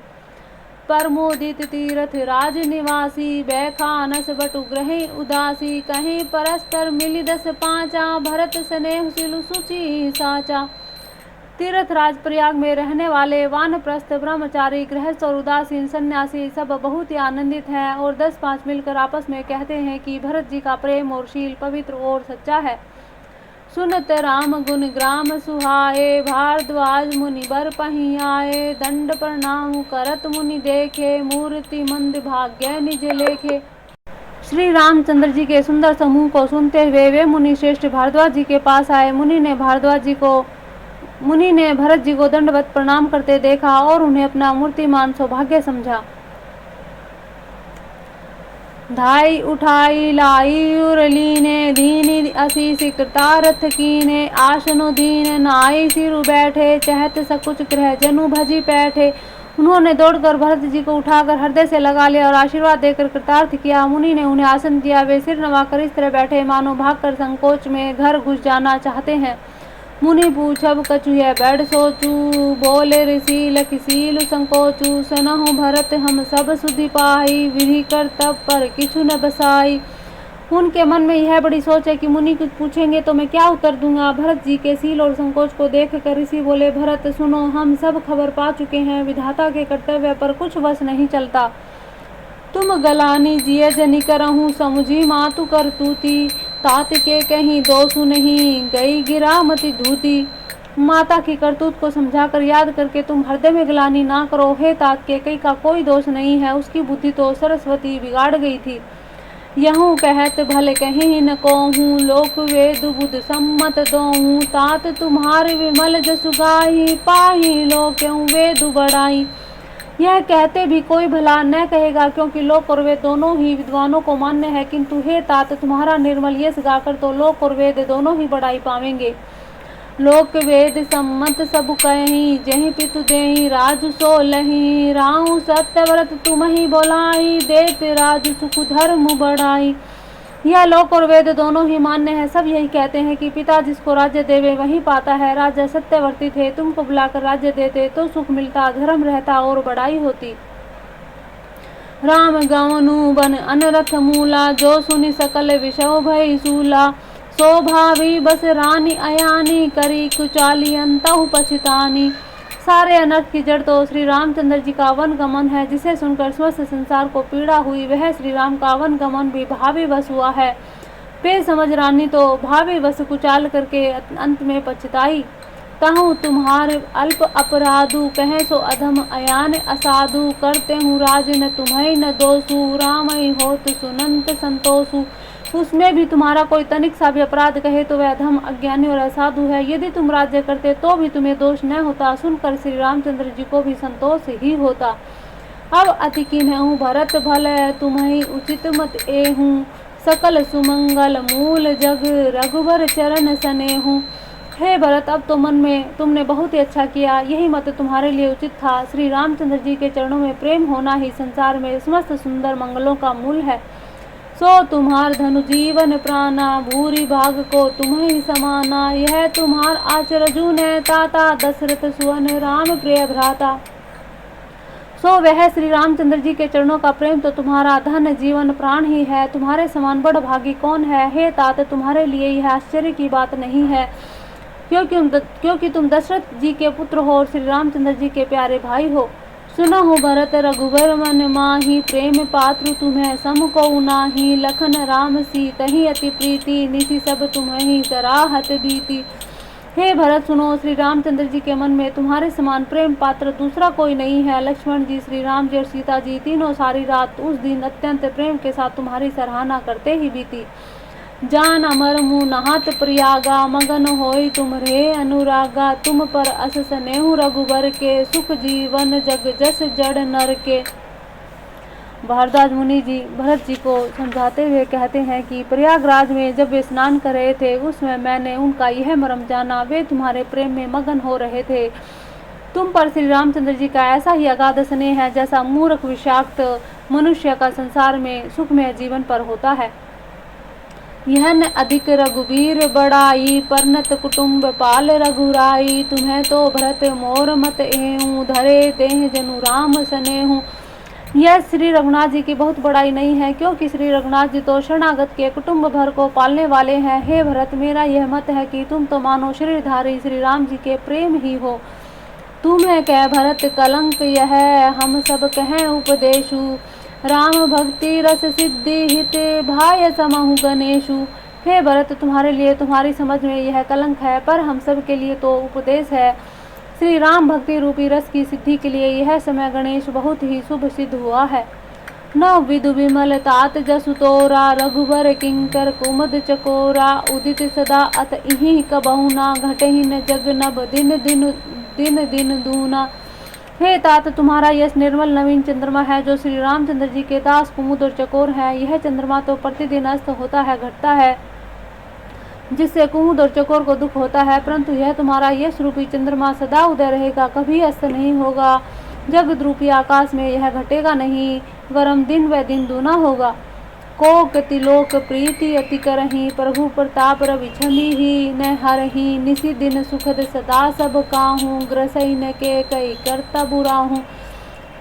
परमोदित तीर्थ राज निवासी, बैखानस बटु ग्रहि उदासी। कहीं परस्पर मिली 10 पाँचा, भरत स्नेह सिलु सुचि साचा। तीर्थ राज प्रयाग में रहने वाले वानप्रस्थ ब्रह्मचारी, गृहस्थ और उदासीन सन्यासी सब बहुत ही आनंदित हैं और 10-5 मिलकर आपस में कहते हैं कि भरत जी का प्रेम और शील पवित्र और सच्चा है। सुनत राम गुण ग्राम सुहाए, भारद्वाज मुनि बर पहीं आए। दंड प्रणाम करत मुनि देखे, मूर्ति मंद भाग्य निज लेखे। श्री रामचंद्र जी के सुंदर समूह को सुनते हुए वे मुनि श्रेष्ठ भारद्वाज जी के पास आए। मुनि ने भरत जी को दंडवत प्रणाम करते देखा और उन्हें अपना मूर्तिमान सौभाग्य समझा। धाई उठाई लाई उरलीने, दीनी असीस कृतारथ कीने। आसनो दीन नाई सिरु बैठे, चहत सकुच ग्रह जनु भजी बैठे। उन्होंने दौड़कर भरत जी को उठाकर हृदय से लगा लिया और आशीर्वाद देकर कृतार्थ किया। मुनि ने उन्हें आसन दिया। वे सिर नवाकर इस तरह बैठे मानो भागकर संकोच में घर घुस जाना चाहते हैं। मुनि पूछब कछु है बैठ सोचू, बोले ऋषि लखिसील संकोचू। सनहु भरत हम सब सुधि पाई, विधि कर तब पर किछु न बसाई। उनके मन में यह बड़ी सोच है कि मुनि कुछ पूछेंगे तो मैं क्या उत्तर दूंगा। भरत जी के सील और संकोच को देखकर ऋषि बोले, भरत सुनो, हम सब खबर पा चुके हैं। विधाता के कर्तव्य पर कुछ वश नहीं चलता। तुम गलानी जिय जनि करहूँ, समुझी मातु कर तूती। तात के कहीं दोषु नहीं, गई गिरा मति धूती। माता की करतूत को समझाकर याद करके तुम हृदय में गलानी ना करो। हे तात के कई का कोई दोष नहीं है, उसकी बुद्धि तो सरस्वती बिगाड़ गई थी। यहूँ कहत भले कहीं न कहूँ, लोक वेद बुध सम्मत दोहूँ। तात तुम्हारे विमल जसु गाही, पाही लोक्यों वेद बढ़ाई। यह कहते भी कोई भला न कहेगा, क्योंकि लोक और वेद दोनों ही विद्वानों को मान्य है। किंतु हे तात, तुम्हारा निर्मल यश गाकर तो लोक और वेद दोनों ही बढ़ाई पावेंगे। लोक वेद सम्मत सब कहीं, जहीं पितु देहि राजु सो लही। राहु सत्यव्रत तुम ही बोलाई, देत राजु सुख धर्म बढ़ाई। यह लोक और वेद दोनों ही मान्य है। सब यही कहते हैं कि पिता जिसको राज्य देवे वही पाता है। राजा सत्यवर्ती थे, तुमको बुलाकर राज्य देते तो सुख मिलता, धर्म रहता और बड़ाई होती। राम गवनु बन अनरथ मूला, जो सुनि सकल विषय भय सूला। स्वभावी बस रानी अयानी, करी कुचाली अंतहु पछतानी। सारे अनर्थ की जड़ तो श्री रामचंद्र जी का वन गमन है। जिसे सुनकर समस्त संसार को पीड़ा हुई, वह श्री राम का वन गमन भी भावी वश हुआ है। बेसमझ रानी तो भावी वश कुचाल करके अंत में पछताई। कहूँ तुम्हारे अल्प अपराधु, कहे सो अधम अयान असाधु। करते हूँ राज न तुम्हें न दोषु, राम ही होत सुनंत संतोषु। उसमें भी तुम्हारा कोई तनिक सा भी अपराध कहे तो वह अधम अज्ञानी और असाधु है। यदि तुम राज्य करते तो भी तुम्हें दोष न होता। सुनकर श्री रामचंद्र जी को भी संतोष ही होता। अब अति कीन्हूँ भरत भल, तुम्हें उचित मत एहूँ। सकल सुमंगल मूल जग, रघुबर चरण सनेहूँ। हे भरत, अब तो मन में तुमने बहुत ही अच्छा किया। यही मत तुम्हारे लिए उचित था। श्री रामचंद्र जी के चरणों में प्रेम होना ही संसार में समस्त सुंदर मंगलों का मूल है। सो तुम्हार धनु जीवन प्राणा, भूरी भाग को तुम्हें ही समाना। यह तुम्हार आचरजू ने ताता, दशरथ सुवन राम प्रिय भ्राता। सो वह श्री रामचंद्र जी के चरणों का प्रेम तो तुम्हारा धन जीवन प्राण ही है। तुम्हारे समान बड़ भागी कौन है। हे तात, तुम्हारे लिए यह आश्चर्य की बात नहीं है, क्योंकि तुम दशरथ जी के पुत्र हो और श्री रामचंद्र जी के प्यारे भाई हो। सुना हो भरत रघुबर मन माही, प्रेम पात्र तुम्हें सम को नाही। लखन राम सी तही अति प्रीति, निशि सब तुम्हें सराहत बीती। हे भरत सुनो, श्री रामचंद्र जी के मन में तुम्हारे समान प्रेम पात्र दूसरा कोई नहीं है। लक्ष्मण जी, श्री राम जी और सीता जी तीनों सारी रात उस दिन अत्यंत प्रेम के साथ तुम्हारी सराहना करते ही बीती। जान अमर मुँह नहात प्रयागा, मगन होई तुम रे अनुरागा। तुम पर अस स्नेहु रघुबर के, सुख जीवन जग जस जड़ नर के। भारद्वाज मुनि जी भरत जी को समझाते हुए कहते हैं कि प्रयागराज में जब वे स्नान कर रहे थे, उसमें मैंने उनका यह मर्म जाना। वे तुम्हारे प्रेम में मगन हो रहे थे। तुम पर श्री रामचंद्र जी का ऐसा ही अगाध स्नेह है जैसा मूर्ख विषाक्त मनुष्य का संसार में सुखमय जीवन पर होता है। यह न अधिक रघुवीर बड़ाई, परनत कुटुम्ब पाल रघुराई। तुम्हें तो भरत मोर मत एहूँ, धरे देह जनु राम स्नेहू। यह श्री रघुनाथ जी की बहुत बड़ाई नहीं है, क्योंकि श्री रघुनाथ जी तो शरणागत के कुटुंब भर को पालने वाले हैं। हे भरत, मेरा यह मत है कि तुम तो मानो शरीरधारी श्री राम जी के प्रेम ही हो। तुम्हें कह भरत कलंक यह, हम सब कहें उपदेशु। राम भक्ति रस सिद्धि हित, भाय समहु गणेशु। हे भरत, तुम्हारे लिए तुम्हारी समझ में यह कलंक है, पर हम सब के लिए तो उपदेश है। श्री राम भक्ति रूपी रस की सिद्धि के लिए यह समय गणेश बहुत ही शुभ सिद्ध हुआ है। न विदु विमल तात जसु तोरा, रघुबर किंकर कुमद चकोरा। उदित सदा अत इहि कबहु ना, घटहि न जग नभ दिन दिन दूना। हे तात, तुम्हारा यश निर्मल नवीन चंद्रमा है, जो श्री रामचंद्र जी के दास कुमुद और चकोर है। यह चंद्रमा तो प्रतिदिन अस्त होता है, घटता है, जिससे कुमुद और चकोर को दुख होता है, परंतु यह तुम्हारा यश रूपी चंद्रमा सदा उदय रहेगा, कभी अस्त नहीं होगा। जगत रूपी आकाश में यह घटेगा नहीं, वरम दिन व दिन दूना होगा। कोक तिलोक प्रीति अति करही, प्रभु प्रताप रवि छंदी ही न हरही। निशि दिन सुखद सदा सब काहू, ग्रसई न के कई करता बुराहू।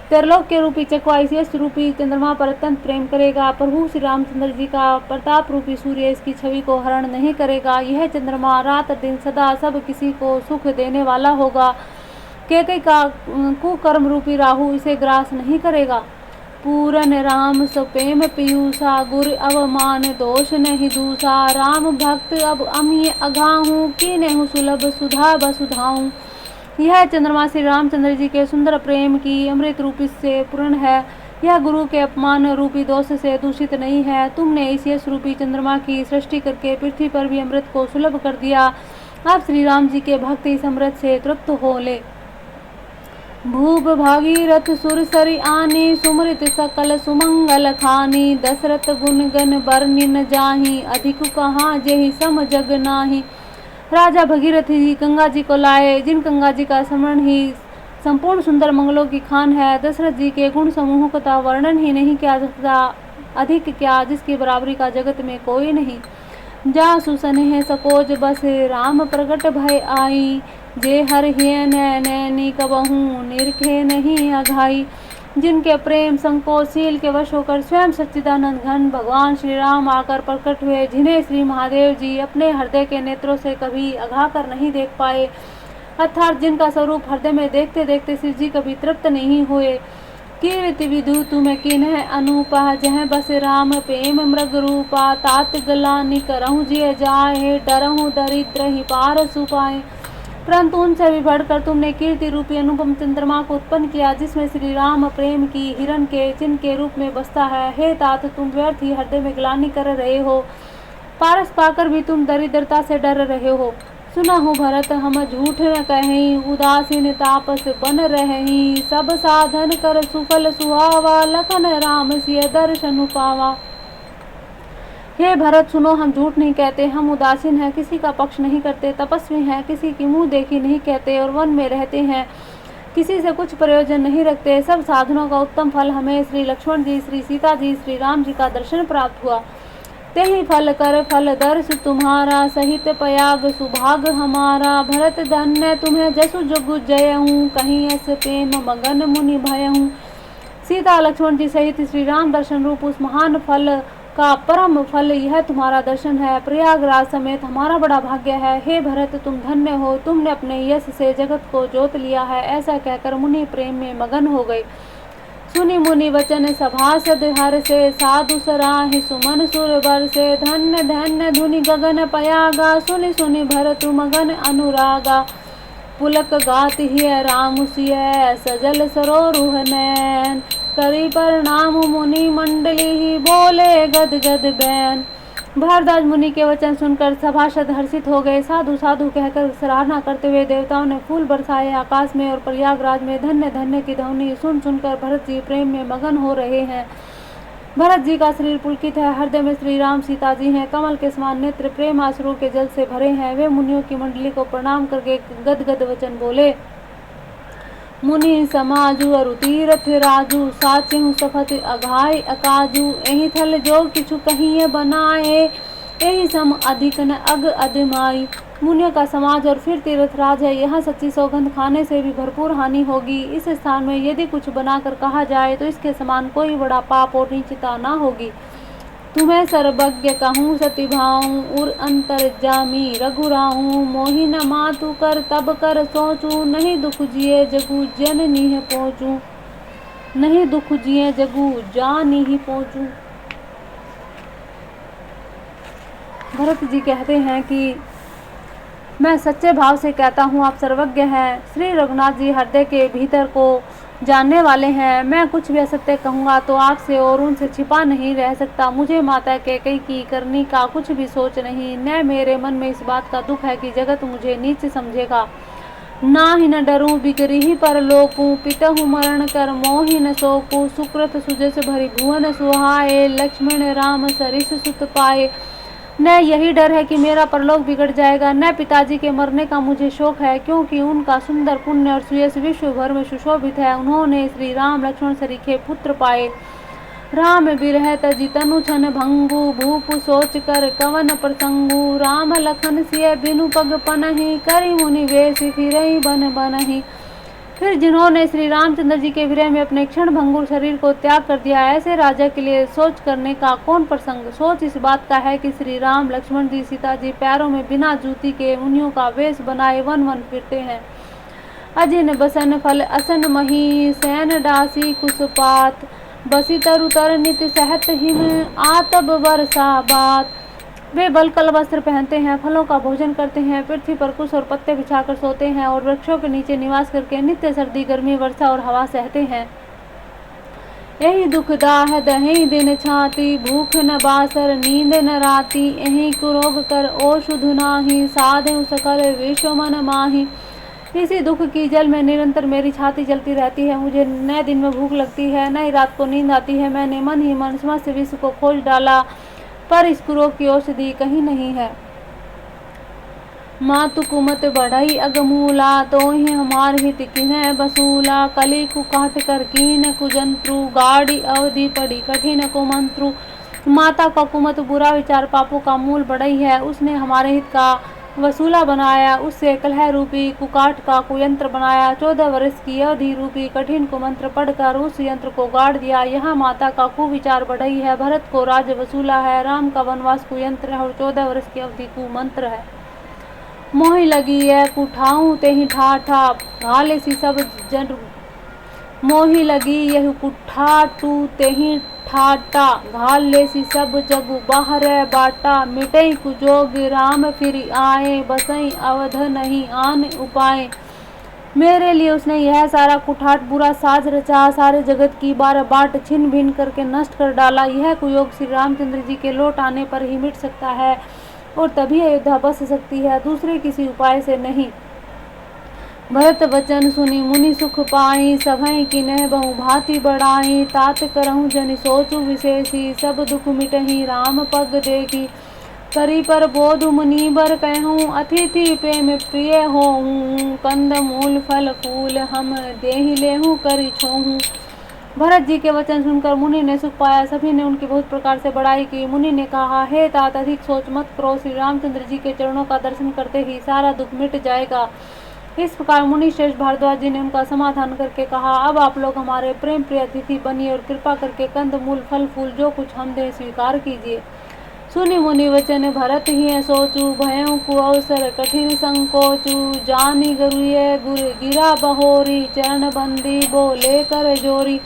त्रिलोक के रूपी चकवा इस यश रूपी चंद्रमा पर अत्यंत प्रेम करेगा। प्रभु श्री रामचंद्र जी का प्रताप रूपी सूर्य इसकी छवि को हरण नहीं करेगा। यह चंद्रमा रात दिन सदा सब किसी को सुख देने वाला होगा। केकई का कुकर्म रूपी राहु इसे ग्रास नहीं करेगा। पूरन राम सप्रेम पीयूषा, गुर अवमान दोष नहीं दूषा। राम भक्त अब अमीय अघाहूँ, कीन्हु सुलभ सुधा बसुधाऊँ। यह चंद्रमा श्री रामचंद्र जी के सुंदर प्रेम की अमृत रूपी से पूर्ण है। यह गुरु के अपमान रूपी दोष से दूषित नहीं है। तुमने इस यश रूपी चंद्रमा की सृष्टि करके पृथ्वी पर भी अमृत को सुलभ कर दिया। अब श्री राम जी के भक्त इस अमृत से तृप्त हो ले। भूप भागीरथ सुर सरि आनी, सुमृत सकल सुमंगल खानी। दशरथ गुण गण बरनि न जाही, अधिक कहाँ जेहि सम जग नाही। राजा भगीरथ जी गंगा जी को लाए, जिन गंगा जी का स्मरण ही संपूर्ण सुंदर मंगलों की खान है। दशरथ जी के गुण समूह का वर्णन ही नहीं किया जा सकता, अधिक क्या जिसकी बराबरी का जगत में कोई नहीं। जा सुसनेह सकोज बस, राम प्रगट भय आई। जे हर हिय नैनी कबहू, निरखे नहीं अघाई। जिनके प्रेम संकोचशील के वश होकर स्वयं सच्चिदानंद घन भगवान श्री राम आकर प्रकट हुए, जिन्हें श्री महादेव जी अपने हृदय के नेत्रों से कभी अघा कर नहीं देख पाए, अर्थात जिनका स्वरूप हृदय में देखते देखते श्री जी कभी तृप्त नहीं हुए। कीर्ति विधु तुम किन्ह अनुपा, जह बस राम प्रेम मृग रूपा। तात गलानि करहु जिय जाए, डरहु दरिद्र ही पार सुपाए। परंतु उनसे भी बढ़कर तुमने कीर्ति रूपी अनुपम चंद्रमा को उत्पन्न किया, जिसमें श्री राम प्रेम की हिरण के चिन्ह के रूप में बसता है। हे तात, तुम व्यर्थ ही हृदय में ग्लानि कर रहे हो, पारस पाकर भी तुम दरिद्रता से डर रहे हो। सुना हो भरत हम झूठ न कहीं, उदासीन तापस बन रही। सब साधन कर सुफल सुहावा, लखन राम सिय दर्शन पावा। हे भरत सुनो, हम झूठ नहीं कहते, हम उदासीन हैं, किसी का पक्ष नहीं करते, तपस्वी हैं, किसी की मुंह देखी नहीं कहते, और वन में रहते हैं, किसी से कुछ प्रयोजन नहीं रखते। सब साधनों का उत्तम फल हमें श्री लक्ष्मण जी, श्री सीता जी, श्री राम जी का दर्शन प्राप्त हुआ। तेहि फल कर फल दर्श तुम्हारा, सहित पयाग सुभाग हमारा। भरत धन्य तुम्हें जसु जुग जयहूँ, कहीं अस प्रेम मगन मुनि भयहूँ। सीता लक्ष्मण जी सहित श्री राम दर्शन रूप उस महान फल का परम फल यह तुम्हारा दर्शन है। प्रयागराज समेत हमारा बड़ा भाग्य है। हे भरत, तुम धन्य हो, तुमने अपने यश से जगत को जोत लिया है। ऐसा कहकर मुनि प्रेम में मगन हो गए। सुनि मुनि वचन सभासद हर से, साधु सराहि सुमन सुर बर से। धन्य धन्य धुनि गगन पयागा, सुनि सुनि भरतु मगन अनुरागा। पुलक गात हिय राम सिय, सजल सरोरुह नैन। करी प्रणाम मुनि मंडली ही, बोले गद गद बैन। भारद्वाज मुनि के वचन सुनकर सभासद हर्षित हो गए। साधु साधु कहकर सराहना करते हुए देवताओं ने फूल बरसाए आकाश में और प्रयागराज में धन्य धन्य की ध्वनि सुन सुनकर भरत जी प्रेम में मगन हो रहे हैं। भरत जी का शरीर पुलकित है, हृदय में श्री राम सीता जी हैं, कमल के समान नेत्र प्रेम आंसुओं के जल से भरे हैं। वे मुनियों की मंडली को प्रणाम करके गदगद वचन बोले। मुनि समाजु अरु तीरथ राजू, साचिहु सफत अघाय अकाजू। एहि थल जो किछु कहिए बनाए, एहि सम अधिक न अग अदमाई। मुनियों का समाज और फिर तीर्थ राज है, यहाँ सच्ची सौगंध खाने से भी भरपूर हानि होगी। इस स्थान में यदि कुछ बनाकर कहा जाए तो इसके समान कोई बड़ा पाप और नीचता न होगी। तुम्हें सर्वज्ञ कहूँ सति भाऊँ, उर अंतर्जामी रघुराहूँ। मोहि न मातु कर तब कर सोचूं, नहीं दुख जिए जगू जननी है पहुँचूं। नहीं दुख जिए जगू जानी ही पहुँचूं। भरत जी कहते हैं कि मैं सच्चे भाव से कहता हूँ, आप सर्वज्ञ हैं। श्री रघुनाथ जी हृदय के भीतर को जानने वाले हैं। मैं कुछ भी असत्य कहूँगा तो आपसे और उनसे छिपा नहीं रह सकता। मुझे माता कैकेयी की करनी का कुछ भी सोच नहीं, न मेरे मन में इस बात का दुख है कि जगत मुझे नीच समझेगा। ना ही न डरूं बिगरी पर लोकूं, पितहु मरण कर मोहि न शोकूं। सुकृत सुजस भरी भुवन सुहाए, लक्ष्मण राम सरिस सुत पाए। न यही डर है कि मेरा परलोक बिगड़ जाएगा, न पिताजी के मरने का मुझे शोक है, क्योंकि उनका सुंदर पुण्य और सुयश विश्व भर में सुशोभित है। उन्होंने श्री राम लक्ष्मण सरीखे पुत्र पाए। राम बिरह तजि तनु छन भंगु, भूप सोच कर कवन प्रसंगु। राम लखन सिय बिनु पग पनहि, करि मुनि वेश फिरहि बन बनहि। फिर जिन्होंने श्री रामचंद्र जी के विरह में अपने क्षण भंगुर शरीर को त्याग कर दिया, ऐसे राजा के लिए सोच करने का कौन प्रसंग। सोच इस बात का है कि श्री राम लक्ष्मण जी सीता जी पैरों में बिना जूती के मुनियों का वेश बनाए वन वन फिरते हैं। अजिन बसन फल असन मही, सैन डासी कुसपात। बसी तरु तर नित सहत हिम, आतब वर्षा बात। वे बलकल वस्त्र पहनते हैं, फलों का भोजन करते हैं, पृथ्वी पर कुश और पत्ते बिछाकर सोते हैं और वृक्षों के नीचे निवास करके नित्य सर्दी गर्मी वर्षा और हवा सहते हैं। यही दुख दाह दही दिन छाती, भूख न बासर नींद न राती। यही कुरोग कर ओषुध नाही, साधु सकल विश्व मन माही। इसी दुख की जल में निरंतर मेरी छाती जलती रहती है। मुझे न दिन में भूख लगती है, न ही रात को नींद आती है। मैंने मन ही मन समस्त विश्व को खोज डाला, पर इस कुरोग की औषधि कहीं नहीं है। मातु कुमत बढ़ई अगमूला, तो ही हमार हित किन्ह बसूला। कली कु काट कर कीन कुजंत्रु, गाड़ी अवधि पड़ी कठिन को मंत्रु। माता का कुमत बुरा विचार पापों का मूल बढ़ई है। उसने हमारे हित का वसूला बनाया, उससे कलह रूपी कुकाट का कुयंत्र बनाया। 14 वर्ष की अवधि रूपी कठिन कुमंत्र पढ़कर उस यंत्र को गाड़ दिया। यहाँ माता का कुविचार बढ़ई है, भरत को राज वसूला है, राम का वनवास कुयंत्र है और 14 वर्ष की अवधि कुमंत्र है। मोहि लगी है कुठाऊं ते ही ठाठा, घाले सी सब जन। मोहि लगी यह कुठा टू ते ही ठाटा, घाल ले सी सब जगु बाहर बाटा। मिटई कुजोग राम फिर आए, बसई अवध नहीं आन उपाय। मेरे लिए उसने यह सारा कुठाट बुरा साज रचा, सारे जगत की 12 बाट छिन्न भिन्न करके नष्ट कर डाला। यह कुयोग श्री रामचंद्र जी के लौट आने पर ही मिट सकता है और तभी अयोध्या बस सकती है, दूसरे किसी उपाय से नहीं। भरत वचन सुनी मुनि सुख पाई, सभई किन्ह बहु भांति बढ़ाई। तात करहु जनि सोचु विशेषी, सब दुख मिटहि राम पग देखी। करी पर बोधु मुनिबर कहूँ, अतिथि प्रेम प्रिय होऊँ। कंद मूल फल फूल हम देहि लेहूँ करि छोहूँ। भरत जी के वचन सुनकर मुनि ने सुख पाया। सभी ने उनकी बहुत प्रकार से बड़ाई की। मुनि ने कहा, हे तात अधिक सोच मत करो, श्री रामचंद्र जी के चरणों का दर्शन करते ही सारा दुख मिट जाएगा। इस प्रकार मुनि श्रेष्ठ भारद्वाज जी ने उनका समाधान करके कहा, अब आप लोग हमारे प्रेम प्रिय अतिथि बनिए और कृपा करके कंद मूल फल फूल जो कुछ हम दे स्वीकार कीजिए। सुनि मुनि वचन भरत ही सोचू, भयों को अवसर कठिन संकोचू, जानी गरुए गुर गिरा बहोरी, चरण बंदी बोले कर जोरी।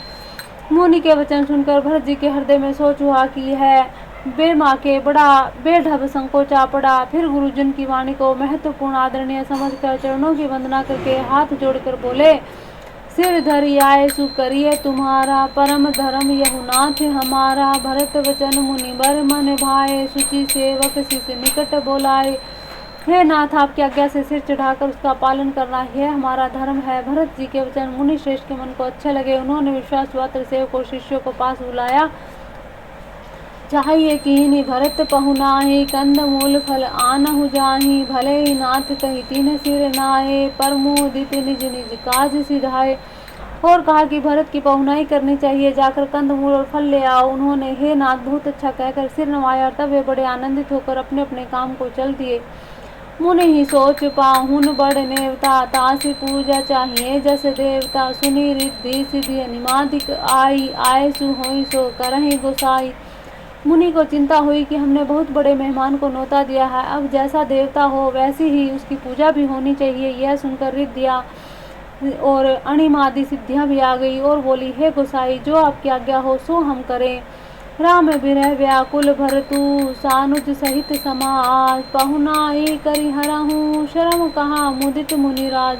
मुनि के वचन सुनकर भरत जी के हृदय में सोच हुआ कि यह बेमा के बड़ा बेढब संकोचा पड़ा। फिर गुरुजन की वाणी को महत्वपूर्ण आदरणीय समझकर चरणों की वंदना करके हाथ जोड़कर बोले, सिर धरि आए सु करिए तुम्हारा, परम धर्म यहुनाथ हमारा। भरत वचन मुनि बर मन भाए, सुचि सेवक शिष निकट बोलाए। हे नाथ, आपकी आज्ञा से सिर चढ़ाकर उसका पालन करना यह हमारा धर्म है। भरत जी के वचन मुनि श्रेष्ठ के मन को अच्छे लगे। उन्होंने विश्वास पात्र सेवकों शिष्यों को पास बुलाया। चाहिए कीनी भरत पहुनाहि, कंद मूल फल आनहु जाहि, भले ही नाथ कही तीन सिर नाये, परमोदित निज निज काज सिधाए। और कहा कि भरत की पहुनाई करनी चाहिए, जाकर कंद मूल और फल ले आओ। उन्होंने हे नाथ बहुत अच्छा कहकर सिर नवाया और तब वे बड़े आनंदित होकर अपने अपने काम को चल दिए। मुनि ही सोच पाहुन बड़ नेवता, तासी पूजा चाहिए जस देवता, सुनी रिद्धि सिद्धि निमादिक आई, आए सु होई सो करहि गोसाई। मुनि को चिंता हुई कि हमने बहुत बड़े मेहमान को न्योता दिया है, अब जैसा देवता हो वैसी ही उसकी पूजा भी होनी चाहिए। यह सुनकर रिद्धिया और अणिमादि सिद्धियां भी आ गई और बोली, हे गोसाई, जो आपकी आज्ञा हो सो हम करें। राम विरह व्याकुल भरतु, सानुज सहित समाज, पहुनाई करि हरहु, शरम कहा मुदित मुनिराज।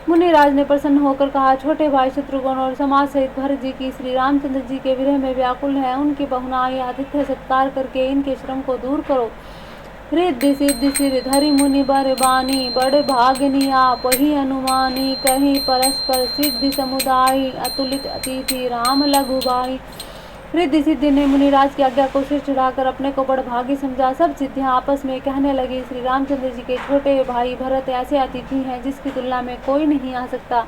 मुनिराज ने प्रसन्न होकर कहा, छोटे भाई शत्रुघ्न और समाज सहित भरत जी की श्री रामचंद्र जी के विरह में व्याकुल है, उनकी पहुनाई आतिथ्य सत्कार करके इनके श्रम को दूर करो। रिद्धि सिद्धि सिर धरि मुनि बर बानी, बड़ भागनी आप ही अनुमानी, कहीं परस्पर सिद्धि समुदायी, अतुलित अतिथि राम लघुबाई। रिद्धि सिद्धि ने मुनिराज की आज्ञा को सिर चढ़ाकर अपने को बड़ भागी समझा। सब सिद्धियां आपस में कहने लगी, श्री रामचंद्र जी के छोटे भाई भरत ऐसे अतिथि हैं जिसकी तुलना में कोई नहीं आ सकता।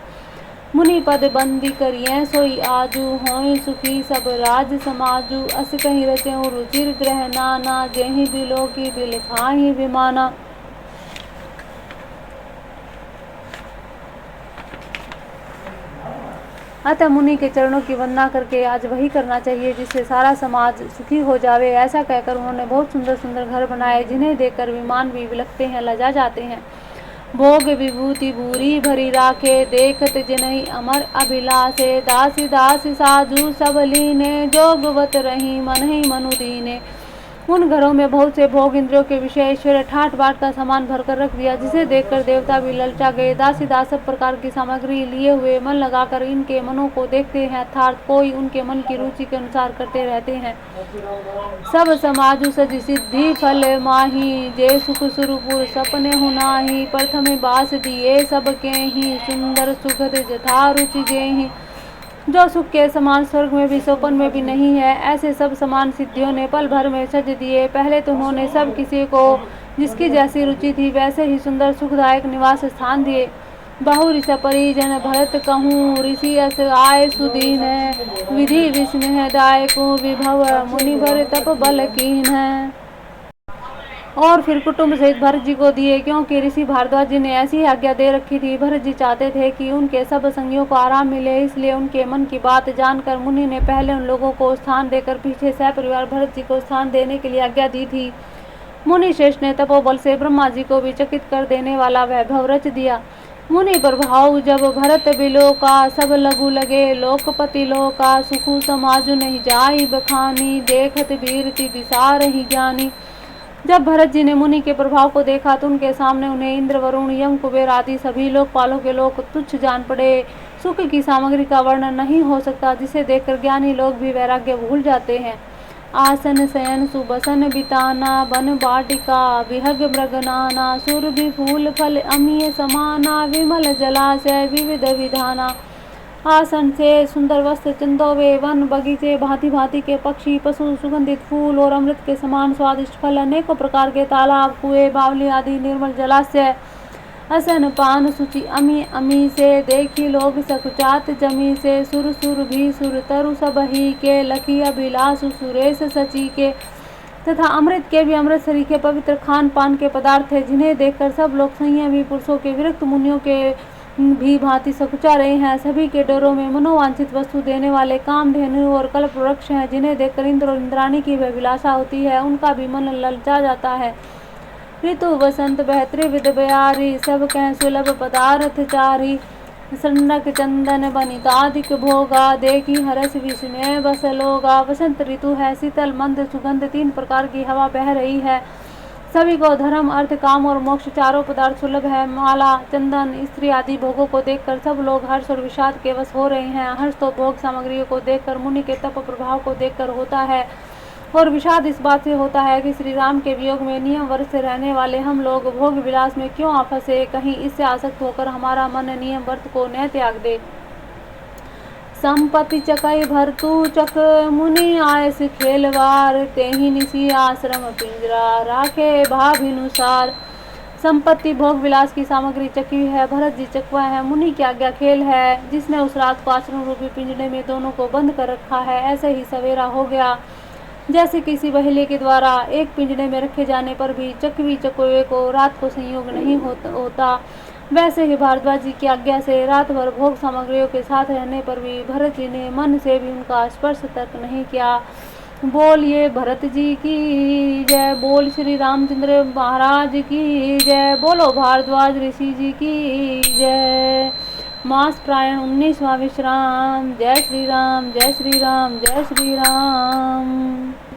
मुनि पद बंदी करिए सोई आजू, होई सुखी सब राज समाजू, अस कहीं रचेऊ रुचिर ग्रह नाना, जेहि बिलो की बिल खाही विमाना। अतः मुनि के चरणों की वंदना करके आज वही करना चाहिए जिससे सारा समाज सुखी हो जावे। ऐसा कहकर उन्होंने बहुत सुंदर सुंदर घर बनाए, जिन्हें देखकर विमान भी विलखते हैं, लजा जाते हैं। भोग विभूति भूरी भरी राखे, देखत जिनहि अमर अभिलाषे, दासी दासी साधु सब लीने, जोगवत रही मन ही मनु दीने। उन घरों में बहुत से भोग, इंद्रियों के विषय, ऐश्वर्य, ठाट बाट का सामान भरकर रख दिया, जिसे देखकर देवता भी ललचा गए। दासी दास सब प्रकार की सामग्री लिए हुए मन लगाकर इनके मनों को देखते हैं, अर्थात कोई उनके मन की रुचि के अनुसार करते रहते हैं। सब समाजु सज सिद्धि फल माही, जे सुख सुरपुर सपने हुनाही, प्रथम बास दिए सबके ही, सुंदर सुखद जथा रुचि जेहि। जो सुख के समान स्वर्ग में भी स्वप्न में भी नहीं है, ऐसे सब समान सिद्धियों ने पल भर में सज दिए। पहले तो उन्होंने सब किसी को जिसकी जैसी रुचि थी वैसे ही सुंदर सुखदायक निवास स्थान दिए। बहु ऋष परिजन भरत कहूँ, ऋषि अस आय सुदीन, विधि विस्मय दायको विभव, मुनि भर तप बल कीन। और फिर कुटुंब सहित भरत जी को दिए, क्योंकि ऋषि भारद्वाज जी ने ऐसी आज्ञा दे रखी थी। भरत जी चाहते थे कि उनके सब संगियों को आराम मिले, इसलिए उनके मन की बात जानकर मुनि ने पहले उन लोगों को स्थान देकर पीछे सपरिवार भरत जी को स्थान देने के लिए आज्ञा दी थी। मुनि श्रेष्ठ ने तपोबल से ब्रह्मा जी को भी चकित कर देने वाला वैभव रच दिया। मुनि प्रभाव जब भरत बिलो का, सब लघु लगे लोकपति लो का, सुखु समाजु नहीं जाई बखानी, देखत वीरति विसार ही ज्ञानी। जब भरत जी ने मुनि के प्रभाव को देखा तो उनके सामने उन्हें इंद्र वरुण यम कुबेर आदि सभी लोकपालों के लोग तुच्छ जान पड़े। सुख की सामग्री का वर्णन नहीं हो सकता, जिसे देखकर ज्ञानी लोग भी वैराग्य भूल जाते हैं। आसन शयन सुबसन बिताना, वन वाटिका विहग मृगनाना, सुरभि फूल फल अमीय समाना, विमल जलाशय विविध विधाना। आसन से सुंदर वस्त्र चंदोवे, वन बगीचे, भांति भांति के पक्षी पशु, सुगंधित फूल और अमृत के समान स्वादिष्ट फल, अनेकों प्रकार के तालाब कुएं बावली आदि निर्मल जलाशय, असन पान सुचि अमी अमी से, देखी लोग सकुचात जमी से, सुर सुर भी सुर तरु सब ही के, लखी अभिलाष सुरेश सची के। तथा अमृत के भी अमृत सरीखे पवित्र खान पान के पदार्थ है, जिन्हें देखकर सब लोग संयमी पुरुषों के विरक्त मुनियों के भी भांति सकुचा रहे हैं। सभी के डोरों में मनोवांछित वस्तु देने वाले कामधेनु और कल्प वृक्ष हैं, जिन्हें देखकर इंद्र और इंद्राणी की अभिलाषा होती है, उनका भी मन ललचा जाता है। ऋतु वसंत बहत्रि विध बयारी, सब कह सुलभ पदार्थ चारी, सन्नक चंदन बनितादिक भोगा, देखी हरस विस्मय बस लोगा। वसंत ऋतु है, शीतल मंद सुगंध 3 प्रकार की हवा बह रही है। सभी को धर्म अर्थ काम और मोक्ष चारों पदार्थ सुलभ है। माला चंदन स्त्री आदि भोगों को देखकर सब लोग हर्ष और विषाद के वश हो रहे हैं। हर्ष तो भोग सामग्रियों को देखकर, मुनि के तप प्रभाव को देखकर होता है, और विषाद इस बात से होता है कि श्री राम के वियोग में नियम वर्ष से रहने वाले हम लोग भोग विलास में क्यों आ फंसे, कहीं इससे आसक्त होकर हमारा मन नियम व्रत को न त्याग दे। संपत्ति चकई भरतु चक मुनि आयस खेलवार, तेहि निसी आश्रम पिंजरा राखे भाभिनुसार। संपत्ति भोग विलास की सामग्री चकी है, भरत जी चकवा है, मुनि की आज्ञा खेल है, जिसने उस रात को आश्रम रूपी पिंजरे में दोनों को बंद कर रखा है। ऐसे ही सवेरा हो गया। जैसे किसी बहेलिए के द्वारा एक पिंजरे में रखे जाने पर भी चकवी चकोए को रात को संयोग नहीं होता, वैसे ही भारद्वाज जी की आज्ञा से रात भर भोग सामग्रियों के साथ रहने पर भी भरत जी ने मन से भी उनका स्पर्श तक नहीं किया। बोलिए भरत जी की जय, बोल श्री रामचंद्र महाराज की जय, बोलो भारद्वाज ऋषि जी की जय। मास प्रायण 19वां विश्राम। जय श्री राम, जय श्री राम, जय श्री राम।